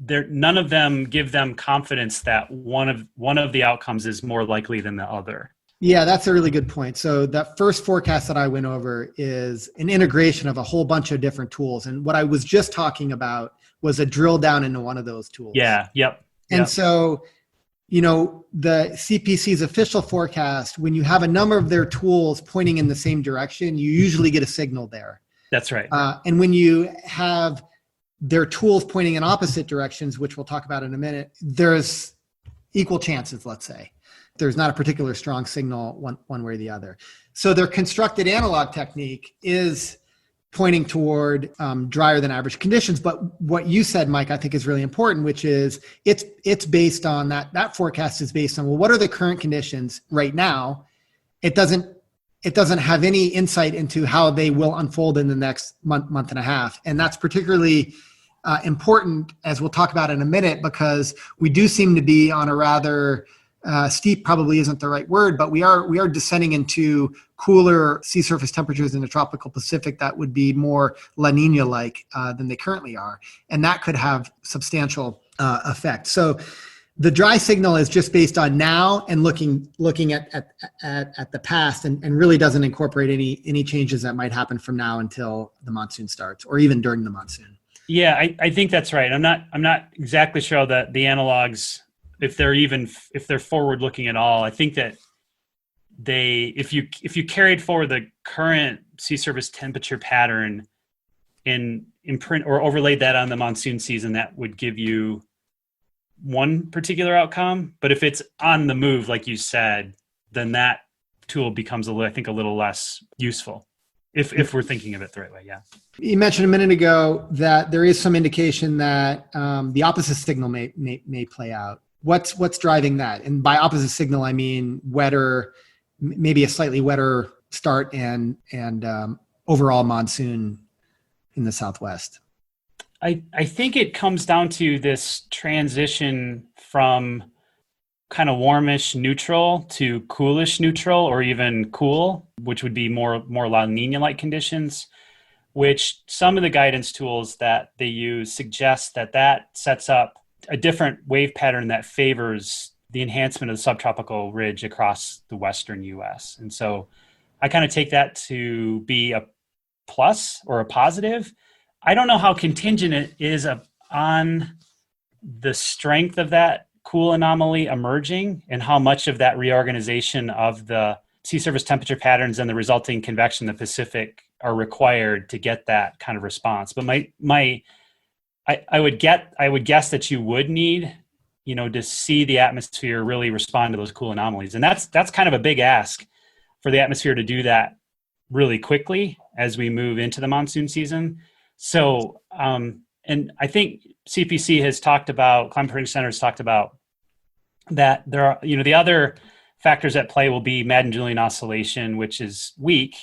none of them give them confidence that one of the outcomes is more likely than the other. Yeah, that's a really good point. So that first forecast that I went over is an integration of a whole bunch of different tools. And what I was just talking about was a drill down into one of those tools. Yeah, yep. And so, the CPC's official forecast, when you have a number of their tools pointing in the same direction, you usually get a signal there. That's right. And when you have their tools pointing in opposite directions, which we'll talk about in a minute, there's equal chances, let's say. There's not a particular strong signal one way or the other. So their constructed analog technique is pointing toward drier than average conditions. But what you said, Mike, I think is really important, which is it's based on that forecast is based on, well, what are the current conditions right now? It doesn't have any insight into how they will unfold in the next month and a half. And that's particularly important, as we'll talk about in a minute, because we do seem to be on a rather steep, probably isn't the right word, but we are descending into cooler sea surface temperatures in the tropical Pacific that would be more La Nina-like than they currently are. And that could have substantial effect. So the dry signal is just based on now and looking at the past, and really doesn't incorporate any changes that might happen from now until the monsoon starts, or even during the monsoon. Yeah, I think that's right. I'm not exactly sure that the analogs, if they're forward looking at all. I think that if you carried forward the current sea surface temperature pattern in print or overlaid that on the monsoon season, that would give you one particular outcome. But if it's on the move, like you said, then that tool becomes I think a little less useful if we're thinking of it the right way. Yeah. You mentioned a minute ago that there is some indication that the opposite signal may play out. What's driving that? And by opposite signal, I mean wetter, maybe a slightly wetter start and overall monsoon in the Southwest. I think it comes down to this transition from kind of warmish neutral to coolish neutral, or even cool, which would be more La Nina-like conditions, which some of the guidance tools that they use suggest that sets up a different wave pattern that favors the enhancement of the subtropical ridge across the western U.S. And so I kind of take that to be a plus or a positive. I don't know how contingent it is on the strength of that cool anomaly emerging and how much of that reorganization of the sea surface temperature patterns and the resulting convection in the Pacific are required to get that kind of response. But I would guess that you would need, to see the atmosphere really respond to those cool anomalies. And that's kind of a big ask for the atmosphere to do that really quickly as we move into the monsoon season. So, and I think CPC has talked about, Climate Prediction Center has talked about that there are, the other factors at play will be Madden Julian oscillation, which is weak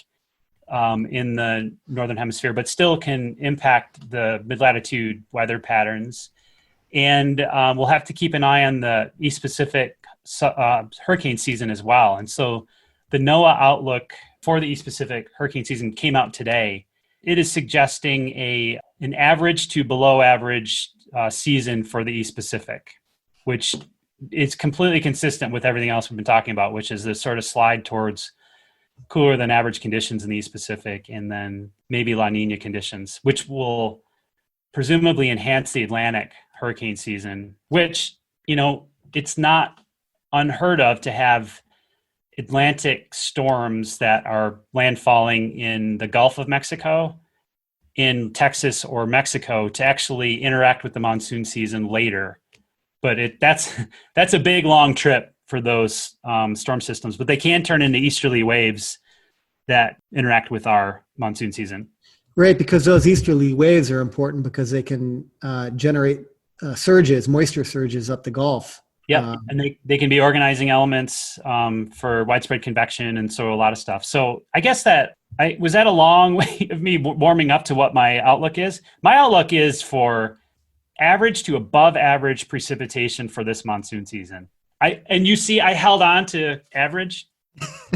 in the Northern Hemisphere, but still can impact the mid-latitude weather patterns. And we'll have to keep an eye on the East Pacific hurricane season as well. And so the NOAA outlook for the East Pacific hurricane season came out today. It is suggesting an average to below average season for the East Pacific, which is completely consistent with everything else we've been talking about, which is this sort of slide towards cooler than average conditions in the East Pacific, and then maybe La Nina conditions, which will presumably enhance the Atlantic hurricane season, which, it's not unheard of to have Atlantic storms that are landfalling in the Gulf of Mexico, in Texas or Mexico, to actually interact with the monsoon season later. But that's a big, long trip for those storm systems, but they can turn into easterly waves that interact with our monsoon season. Right, because those easterly waves are important because they can generate moisture surges up the Gulf. Yeah, and they can be organizing elements for widespread convection, and so a lot of stuff. So I guess that was that a long way of me warming up to what my outlook is. My outlook is for average to above average precipitation for this monsoon season. I held on to average,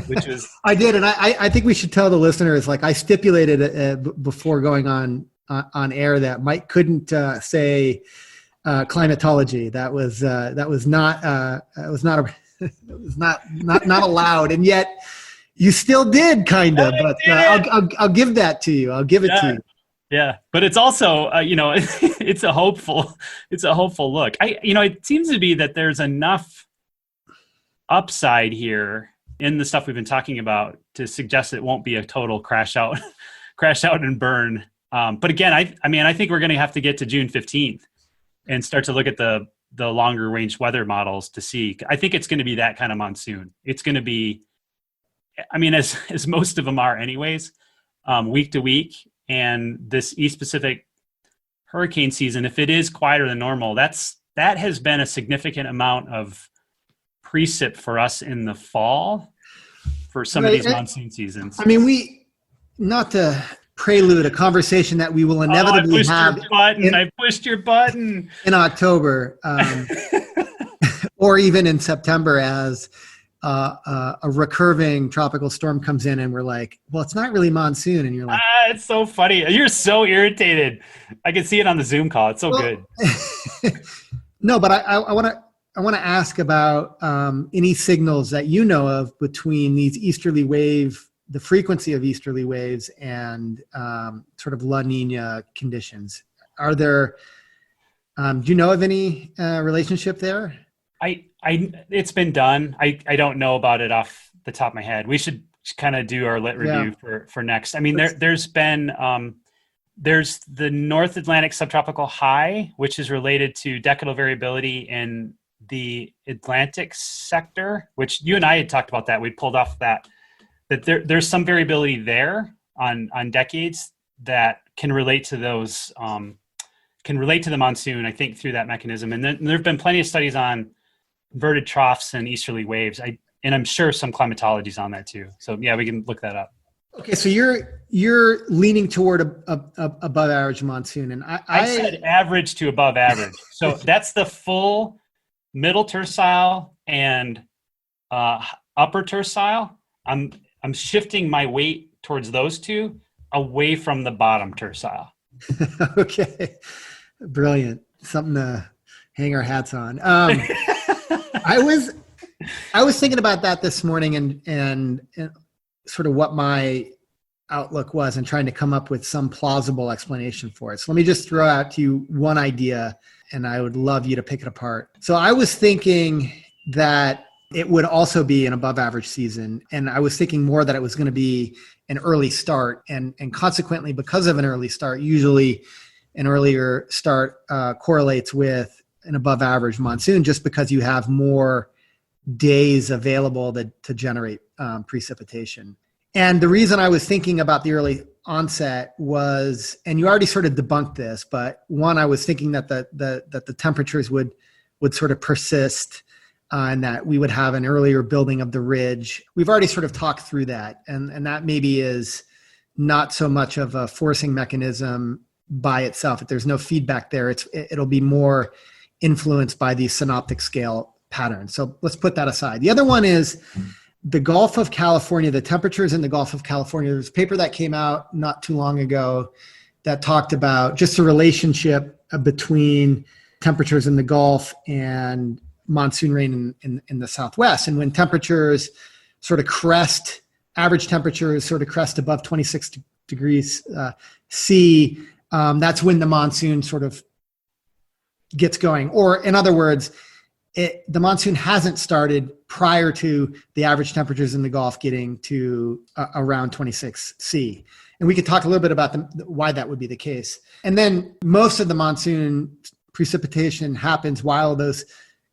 which was I did, and I think we should tell the listeners, like I stipulated before going on air, that Mike couldn't say climatology. That was not allowed, and yet you still did kind of. But I'll give that to you. I'll give it to you. Yeah, but it's also it's a hopeful look. It seems to be that there's enough upside here in the stuff we've been talking about to suggest it won't be a total crash out and burn. But again, I think we're going to have to get to June 15th and start to look at the longer range weather models to see. I think it's going to be that kind of monsoon. It's going to be, as most of them are anyways, week to week. And this East Pacific hurricane season, if it is quieter than normal, that has been a significant amount of precip for us in the fall for some of these monsoon seasons. Not to prelude, a conversation that we will inevitably have. I pushed your button in October, or even in September as a recurving tropical storm comes in and we're like, well, it's not really monsoon. And you're like, it's so funny. You're so irritated. I can see it on the Zoom call. It's so good. No, but I want to ask about any signals that you know of between these easterly the frequency of easterly waves and sort of La Nina conditions. Are there, do you know of any relationship there? It's been done. I don't know about it off the top of my head. We should kind of do our lit review for next. I mean, there's been, there's the North Atlantic subtropical high, which is related to decadal variability in the Atlantic sector, which you and I had talked about that. We pulled off that there's some variability there on decades that can relate to those, can relate to the monsoon, I think, through that mechanism. And then there have been plenty of studies on inverted troughs and easterly waves. And I'm sure some climatology's on that too. So yeah, we can look that up. Okay, so you're leaning toward above average monsoon, and I said average to above average. So that's the full middle tercile and upper tercile. I'm shifting my weight towards those two, away from the bottom tercile. Okay, brilliant. Something to hang our hats on. I was thinking about that this morning and sort of what my outlook was and trying to come up with some plausible explanation for it. So let me just throw out to you one idea, and I would love you to pick it apart. So I was thinking that it would also be an above average season, and I was thinking more that it was going to be an early start, and consequently, because of an early start, usually an earlier start correlates with an above average monsoon, just because you have more days available to generate precipitation. And the reason I was thinking about the early onset was, and you already sort of debunked this, but one, I was thinking that the temperatures would sort of persist, and that we would have an earlier building of the ridge. We've already sort of talked through that, and that maybe is not so much of a forcing mechanism by itself. If there's no feedback there, it'll be more influenced by the synoptic scale pattern. So let's put that aside. The other one is the Gulf of California, the temperatures in the Gulf of California. There's a paper that came out not too long ago that talked about just the relationship between temperatures in the Gulf and monsoon rain in the Southwest. And when temperatures sort of crest, average temperatures sort of crest above 26 degrees C, that's when the monsoon sort of gets going. Or in other words, the monsoon hasn't started prior to the average temperatures in the Gulf getting to around 26 C. And we could talk a little bit about why that would be the case. And then most of the monsoon precipitation happens while those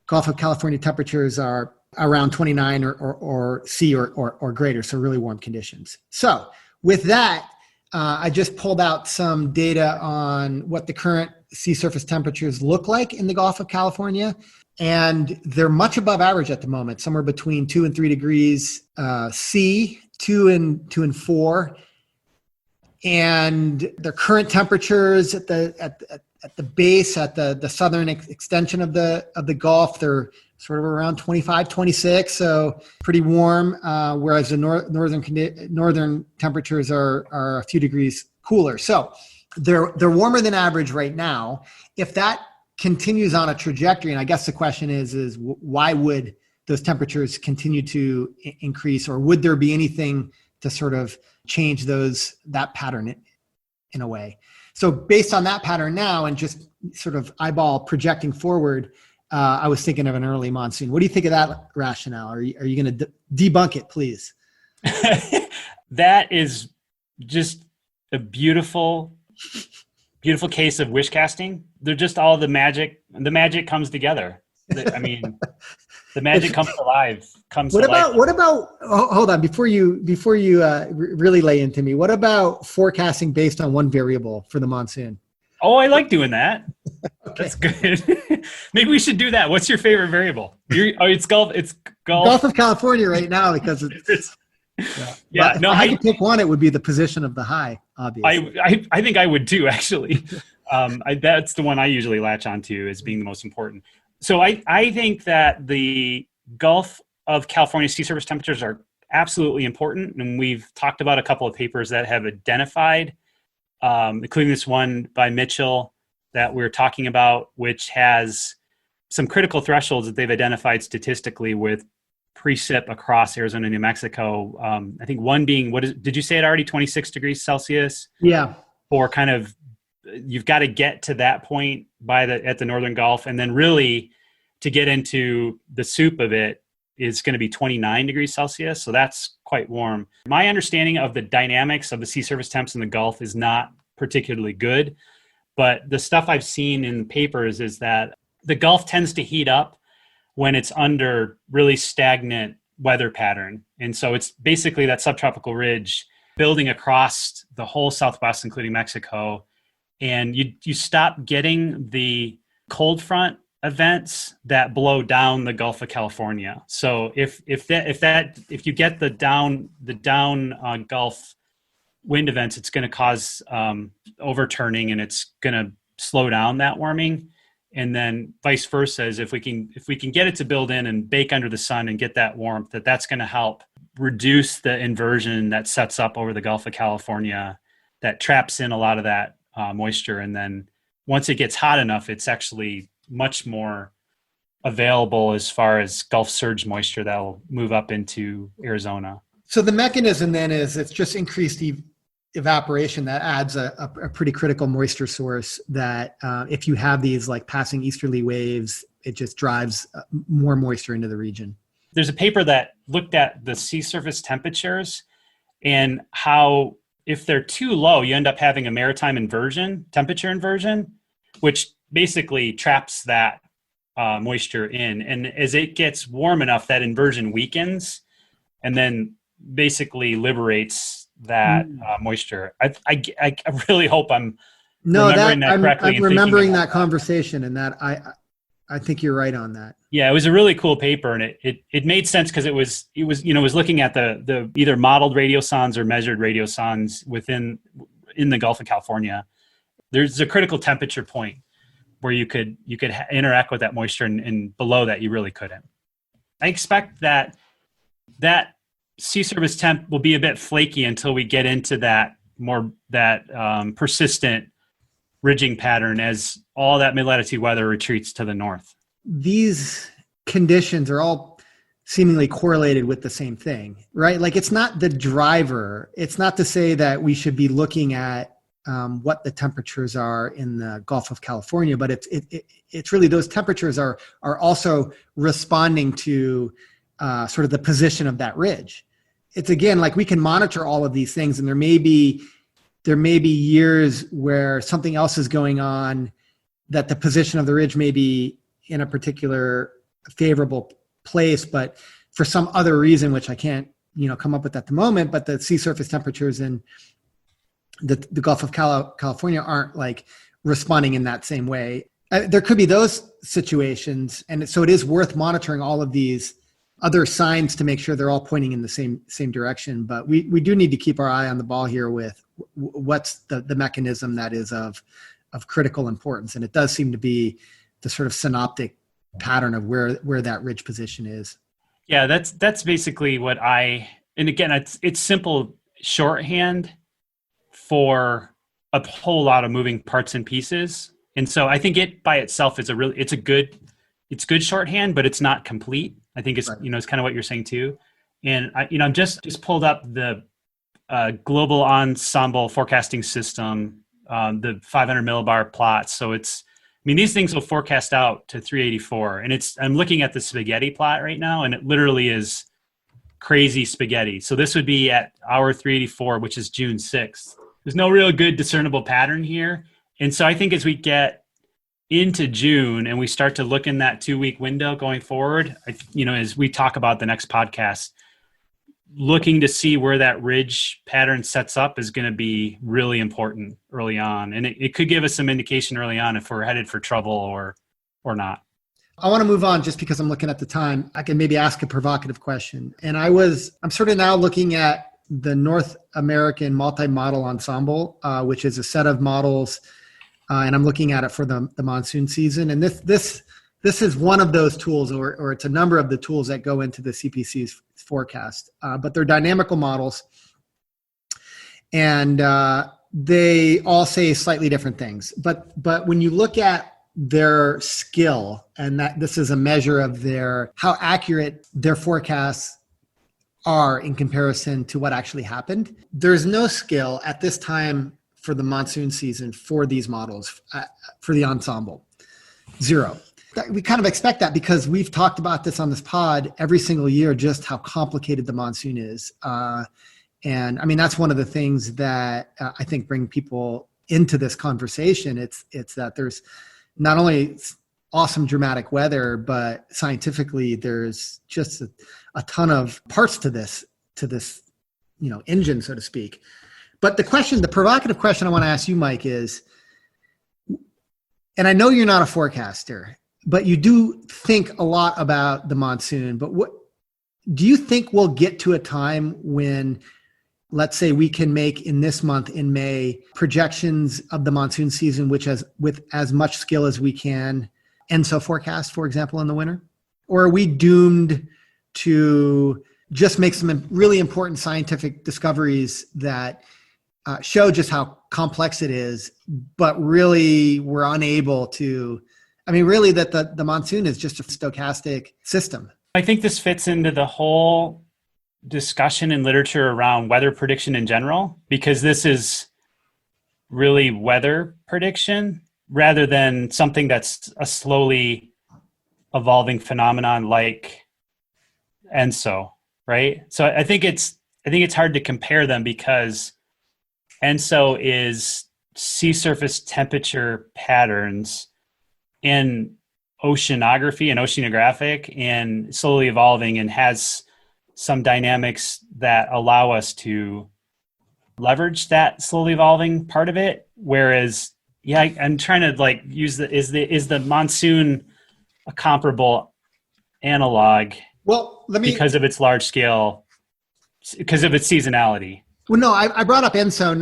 Gulf of California temperatures are around 29 or C or greater, so really warm conditions. So with that, I just pulled out some data on what the current sea surface temperatures look like in the Gulf of California. And they're much above average at the moment, somewhere between 2 and 3 degrees C, 2 and 4. And the current temperatures at the base, at the southern extension of the Gulf, they're sort of around 25, 26, so pretty warm, whereas the northern temperatures are a few degrees cooler. So they're warmer than average right now. If that continues on a trajectory, and I guess the question is why would those temperatures continue to increase, or would there be anything to sort of change that pattern in a way? So based on that pattern now, and just sort of eyeball projecting forward, I was thinking of an early monsoon. What do you think of that rationale? Are you going to debunk it, please? That is just a beautiful case of wish casting. They're just all the magic comes together. I mean, the magic comes alive. What about? Hold on, before you really lay into me. What about forecasting based on one variable for the monsoon? Oh, I like doing that. Okay. That's good. Maybe we should do that. What's your favorite variable? It's Gulf. It's Gulf of California right now because it's Yeah, But no, if I had to pick one, it would be the position of the high, obviously. I think I would too, actually. That's the one I usually latch onto as being the most important. So I think that the Gulf of California sea surface temperatures are absolutely important. And we've talked about a couple of papers that have identified, including this one by Mitchell that we're talking about, which has some critical thresholds that they've identified statistically with precip across Arizona and New Mexico. I think one being, did you say it already, 26 degrees Celsius? Yeah. Or kind of, you've got to get to that point at the Northern Gulf. And then really to get into the soup of it is going to be 29 degrees Celsius. So that's quite warm. My understanding of the dynamics of the sea surface temps in the Gulf is not particularly good, but the stuff I've seen in papers is that the Gulf tends to heat up when it's under really stagnant weather pattern. And so it's basically that subtropical ridge building across the whole Southwest, including Mexico. And you stop getting the cold front events that blow down the Gulf of California. So if you get the down Gulf wind events, it's going to cause overturning, and it's going to slow down that warming. And then vice versa, is if we can get it to build in and bake under the sun and get that warmth, that's going to help reduce the inversion that sets up over the Gulf of California that traps in a lot of that moisture. And then once it gets hot enough, it's actually much more available as far as Gulf surge moisture that will move up into Arizona. So the mechanism then is it's just increased evaporation that adds a pretty critical moisture source that if you have these like passing easterly waves, it just drives more moisture into the region. There's a paper that looked at the sea surface temperatures and how if they're too low, you end up having a maritime temperature inversion, which basically traps that moisture in. And as it gets warm enough, that inversion weakens and then basically liberates that moisture. I really hope I'm remembering that correctly. I'm remembering that conversation, and that I think you're right on that. Yeah, it was a really cool paper, and it made sense because it was looking at the either modeled radiosondes or measured radiosondes in the Gulf of California. There's a critical temperature point where you could interact with that moisture, and below that you really couldn't. I expect that sea surface temp will be a bit flaky until we get into that persistent ridging pattern as all that mid-latitude weather retreats to the north. These conditions are all seemingly correlated with the same thing, right? Like it's not the driver. It's not to say that we should be looking at what the temperatures are in the Gulf of California, but it's really those temperatures are also responding to sort of the position of that ridge. It's again, like we can monitor all of these things, and there may be years where something else is going on, that the position of the ridge may be in a particular favorable place, but for some other reason, which I can't, come up with at the moment, but the sea surface temperatures in the Gulf of California aren't like responding in that same way. There could be those situations. And so it is worth monitoring all of these other signs to make sure they're all pointing in the same direction. But we do need to keep our eye on the ball here with what's the mechanism that is of critical importance. And it does seem to be the sort of synoptic pattern of where that ridge position is. Yeah, that's basically what and again, it's simple shorthand for a whole lot of moving parts and pieces. And so I think it by itself is it's good shorthand, but it's not complete. I think it's, right. It's kind of what you're saying too. And I'm just pulled up the global ensemble forecasting system, the 500 millibar plots. So these things will forecast out to 384, and I'm looking at the spaghetti plot right now, and it literally is crazy spaghetti. So this would be at hour 384, which is June 6th. There's no real good discernible pattern here. And so I think as we get into June and we start to look in that 2-week window going forward, as we talk about the next podcast, looking to see where that ridge pattern sets up is going to be really important early on. And it could give us some indication early on if we're headed for trouble or not. I want to move on just because I'm looking at the time. I can maybe ask a provocative question. And I'm sort of now looking at the North American multi-model ensemble, which is a set of models. And I'm looking at it for the monsoon season. And this is one of those tools, or it's a number of the tools that go into the CPC's forecast. But they're dynamical models. And they all say slightly different things. But when you look at their skill, and that this is a measure of how accurate their forecasts are in comparison to what actually happened, there's no skill at this time for the monsoon season for these models, for the ensemble. Zero. We kind of expect that because we've talked about this on this pod every single year, just how complicated the monsoon is. And I mean, that's one of the things that I think bring people into this conversation. It's that there's not only awesome dramatic weather, but scientifically there's just a ton of parts to this, engine, so to speak. But the provocative question I want to ask you, Mike, is, and I know you're not a forecaster, but you do think a lot about the monsoon, but what do you think we'll get to a time when, let's say, we can make in this month, in May, projections of the monsoon season, with as much skill as we can, ENSO forecast, for example, in the winter? Or are we doomed to just make some really important scientific discoveries that show just how complex it is, but really we're unable to, really that the monsoon is just a stochastic system? I think this fits into the whole discussion in literature around weather prediction in general, because this is really weather prediction rather than something that's a slowly evolving phenomenon like ENSO, right? So I think it's hard to compare them because ENSO is sea surface temperature patterns in oceanography and oceanographic and slowly evolving, and has some dynamics that allow us to leverage that slowly evolving part of it. Whereas, I'm trying to use is the monsoon a comparable analog? Well, because of its large scale, because of its seasonality. Well, no, I brought up ENSO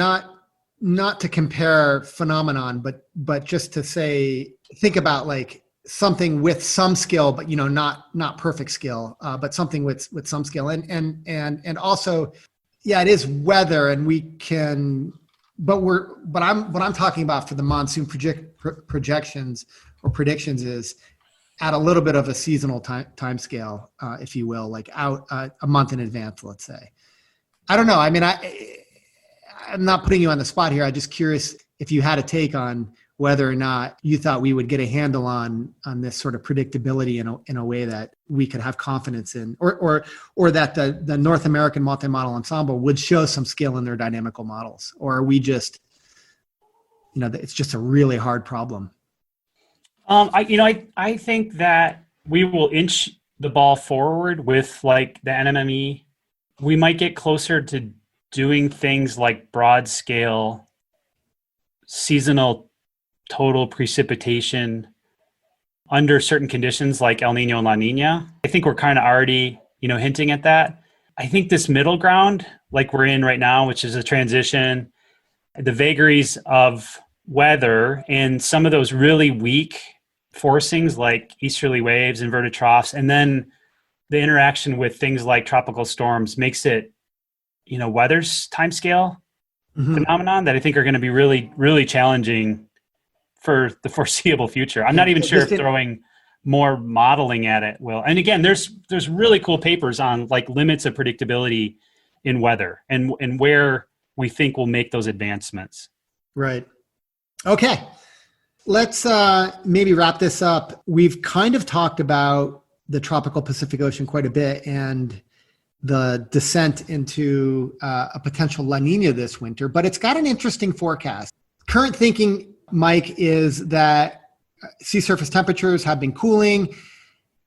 not to compare phenomenon, but just to say, think about something with some skill, but not perfect skill, but something with some skill, and also, it is weather, and we can, but what I'm talking about for the monsoon projections or predictions is at a little bit of a seasonal time scale, if you will, out a month in advance, let's say. I don't know. I'm not putting you on the spot here. I'm just curious if you had a take on whether or not you thought we would get a handle on this sort of predictability in a way that we could have confidence in, or that the North American multi-model ensemble would show some skill in their dynamical models, or are we just, it's just a really hard problem? I think that we will inch the ball forward with the NMME. We might get closer to doing things like broad scale seasonal total precipitation under certain conditions like El Nino and La Nina. I think we're kind of already, hinting at that. I think this middle ground, like we're in right now, which is a transition, the vagaries of weather and some of those really weak forcings like easterly waves, inverted troughs, and then the interaction with things like tropical storms makes it, weather's timescale phenomenon that I think are going to be really, really challenging for the foreseeable future. I'm not even sure if throwing more modeling at it will. And again, there's really cool papers on limits of predictability in weather and where we think we'll make those advancements. Right. Okay. Let's maybe wrap this up. We've kind of talked about the tropical Pacific Ocean quite a bit and the descent into a potential La Nina this winter, but it's got an interesting forecast. Current thinking, Mike, is that sea surface temperatures have been cooling,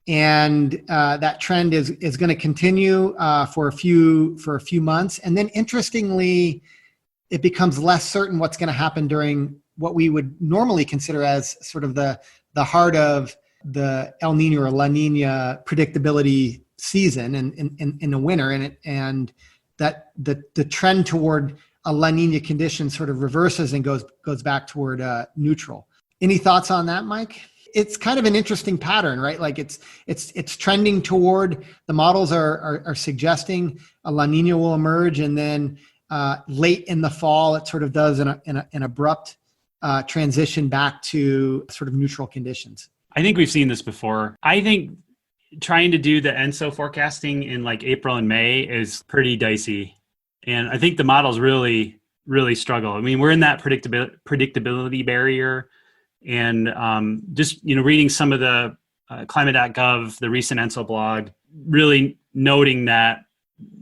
and that trend is going to continue for a few months. And then, interestingly, it becomes less certain what's going to happen during what we would normally consider as sort of the heart of the El Nino or La Nina predictability season in the winter, and that the trend toward a La Nina condition sort of reverses and goes back toward neutral. Any thoughts on that, Mike? It's kind of an interesting pattern, right? Like it's trending toward, the models are suggesting a La Nina will emerge, and then late in the fall it sort of does an abrupt transition back to sort of neutral conditions. I think we've seen this before. I think trying to do the ENSO forecasting in like April and May is pretty dicey. And I think the models really, really struggle. I mean, we're in that predictability barrier. And just, reading some of the climate.gov, the recent ENSO blog, really noting that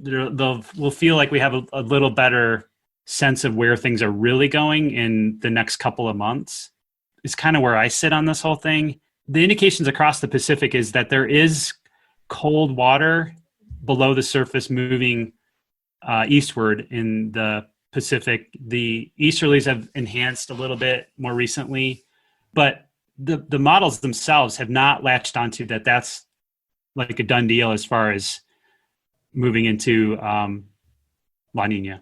we'll feel like we have a little better sense of where things are really going in the next couple of months. It's kind of where I sit on this whole thing. The indications across the Pacific is that there is cold water below the surface moving eastward in the Pacific. The easterlies have enhanced a little bit more recently, but the models themselves have not latched onto that. That's like a done deal as far as moving into La Nina.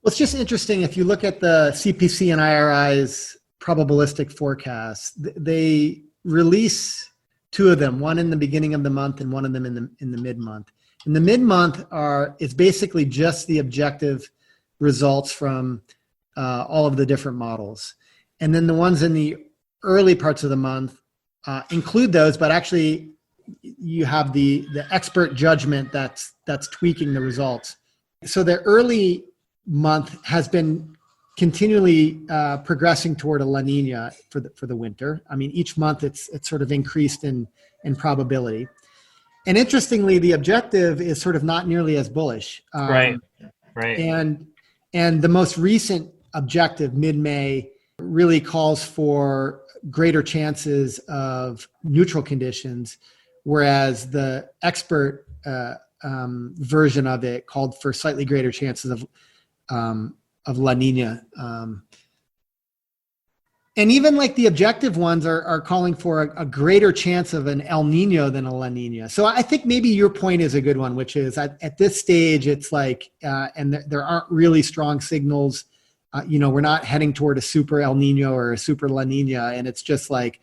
Well, it's just interesting. If you look at the CPC and IRI's probabilistic forecasts, they release two of them, one in the beginning of the month and one of them in the mid-month. In the mid-month is basically just the objective results from all of the different models. And then the ones in the early parts of the month include those, but actually you have the expert judgment that's tweaking the results. So the early month has been continually progressing toward a La Nina for the winter. I mean, each month it's sort of increased in probability. And interestingly, the objective is sort of not nearly as bullish. Right. And the most recent objective, mid-May, really calls for greater chances of neutral conditions, whereas the expert version of it called for slightly greater chances of La Nina. And even like the objective ones are calling for a greater chance of an El Nino than a La Nina. So I think maybe your point is a good one, which is at this stage, it's like, and there aren't really strong signals. We're not heading toward a super El Nino or a super La Nina, and it's just like,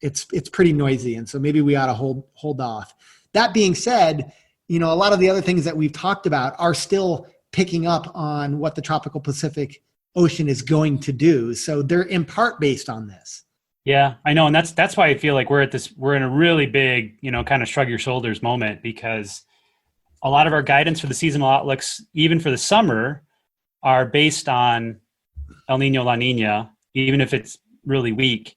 it's pretty noisy. And so maybe we ought to hold off. That being said, a lot of the other things that we've talked about are still picking up on what the tropical Pacific Ocean is going to do. So they're in part based on this. Yeah, I know. And that's why I feel like we're in a really big, kind of shrug your shoulders moment, because a lot of our guidance for the seasonal outlooks, even for the summer, are based on El Nino, La Nina, even if it's really weak.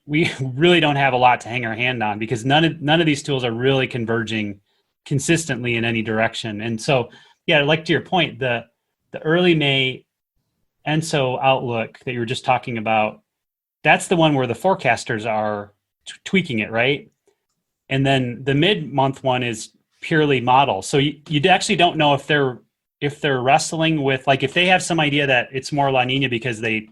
We really don't have a lot to hang our hand on, because none of these tools are really converging consistently in any direction. And so, yeah, like to your point, the early May ENSO outlook that you were just talking about, that's the one where the forecasters are tweaking it, right? And then the mid-month one is purely model. So you actually don't know if they're wrestling with, like, if they have some idea that it's more La Nina because they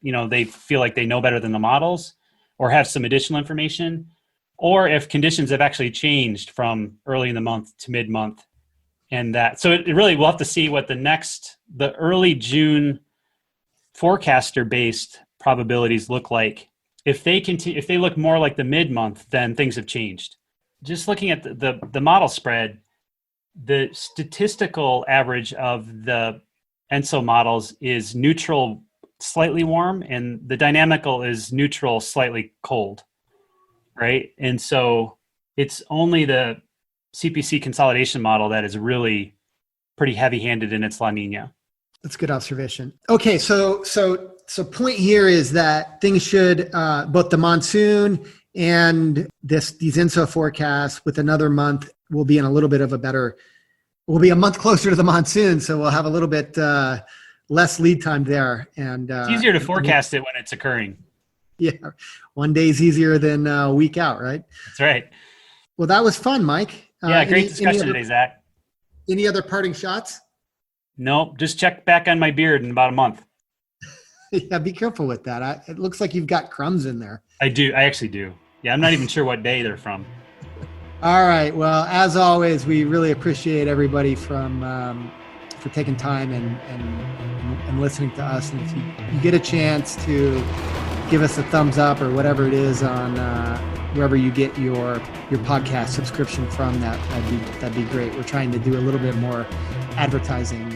feel like they know better than the models or have some additional information, or if conditions have actually changed from early in the month to mid-month. And that, so it really, we'll have to see what the early June forecaster-based probabilities look like. If they look more like the mid-month, then things have changed. Just looking at the model spread, the statistical average of the ENSO models is neutral, slightly warm, and the dynamical is neutral, slightly cold, right? And so it's only the CPC consolidation model that is really pretty heavy-handed in its La Nina. That's a good observation. Okay, so point here is that things should, both the monsoon and these ENSO forecasts with another month, will be in a little bit of we'll be a month closer to the monsoon, so we'll have a little bit less lead time there. And it's easier to forecast it when it's occurring. Yeah, one day is easier than a week out, right? That's right. Well, that was fun, Mike. Yeah, great discussion today, Zach. Any other parting shots? Nope, just check back on my beard in about a month. Yeah, be careful with that. It looks like you've got crumbs in there. I do. I actually do. Yeah, I'm not even sure what day they're from. All right. Well, as always, we really appreciate everybody for taking time and listening to us. And if you get a chance to give us a thumbs up or whatever it is on wherever you get your podcast subscription from, that'd be great. We're trying to do a little bit more advertising.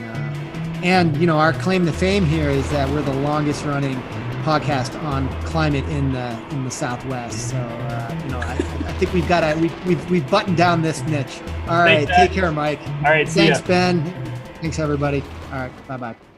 And our claim to fame here is that we're the longest running podcast on climate in the Southwest. So I think we've buttoned down this niche. All right, take care, Mike. All right, see ya. Thanks, Ben. Thanks, everybody. All right, bye-bye.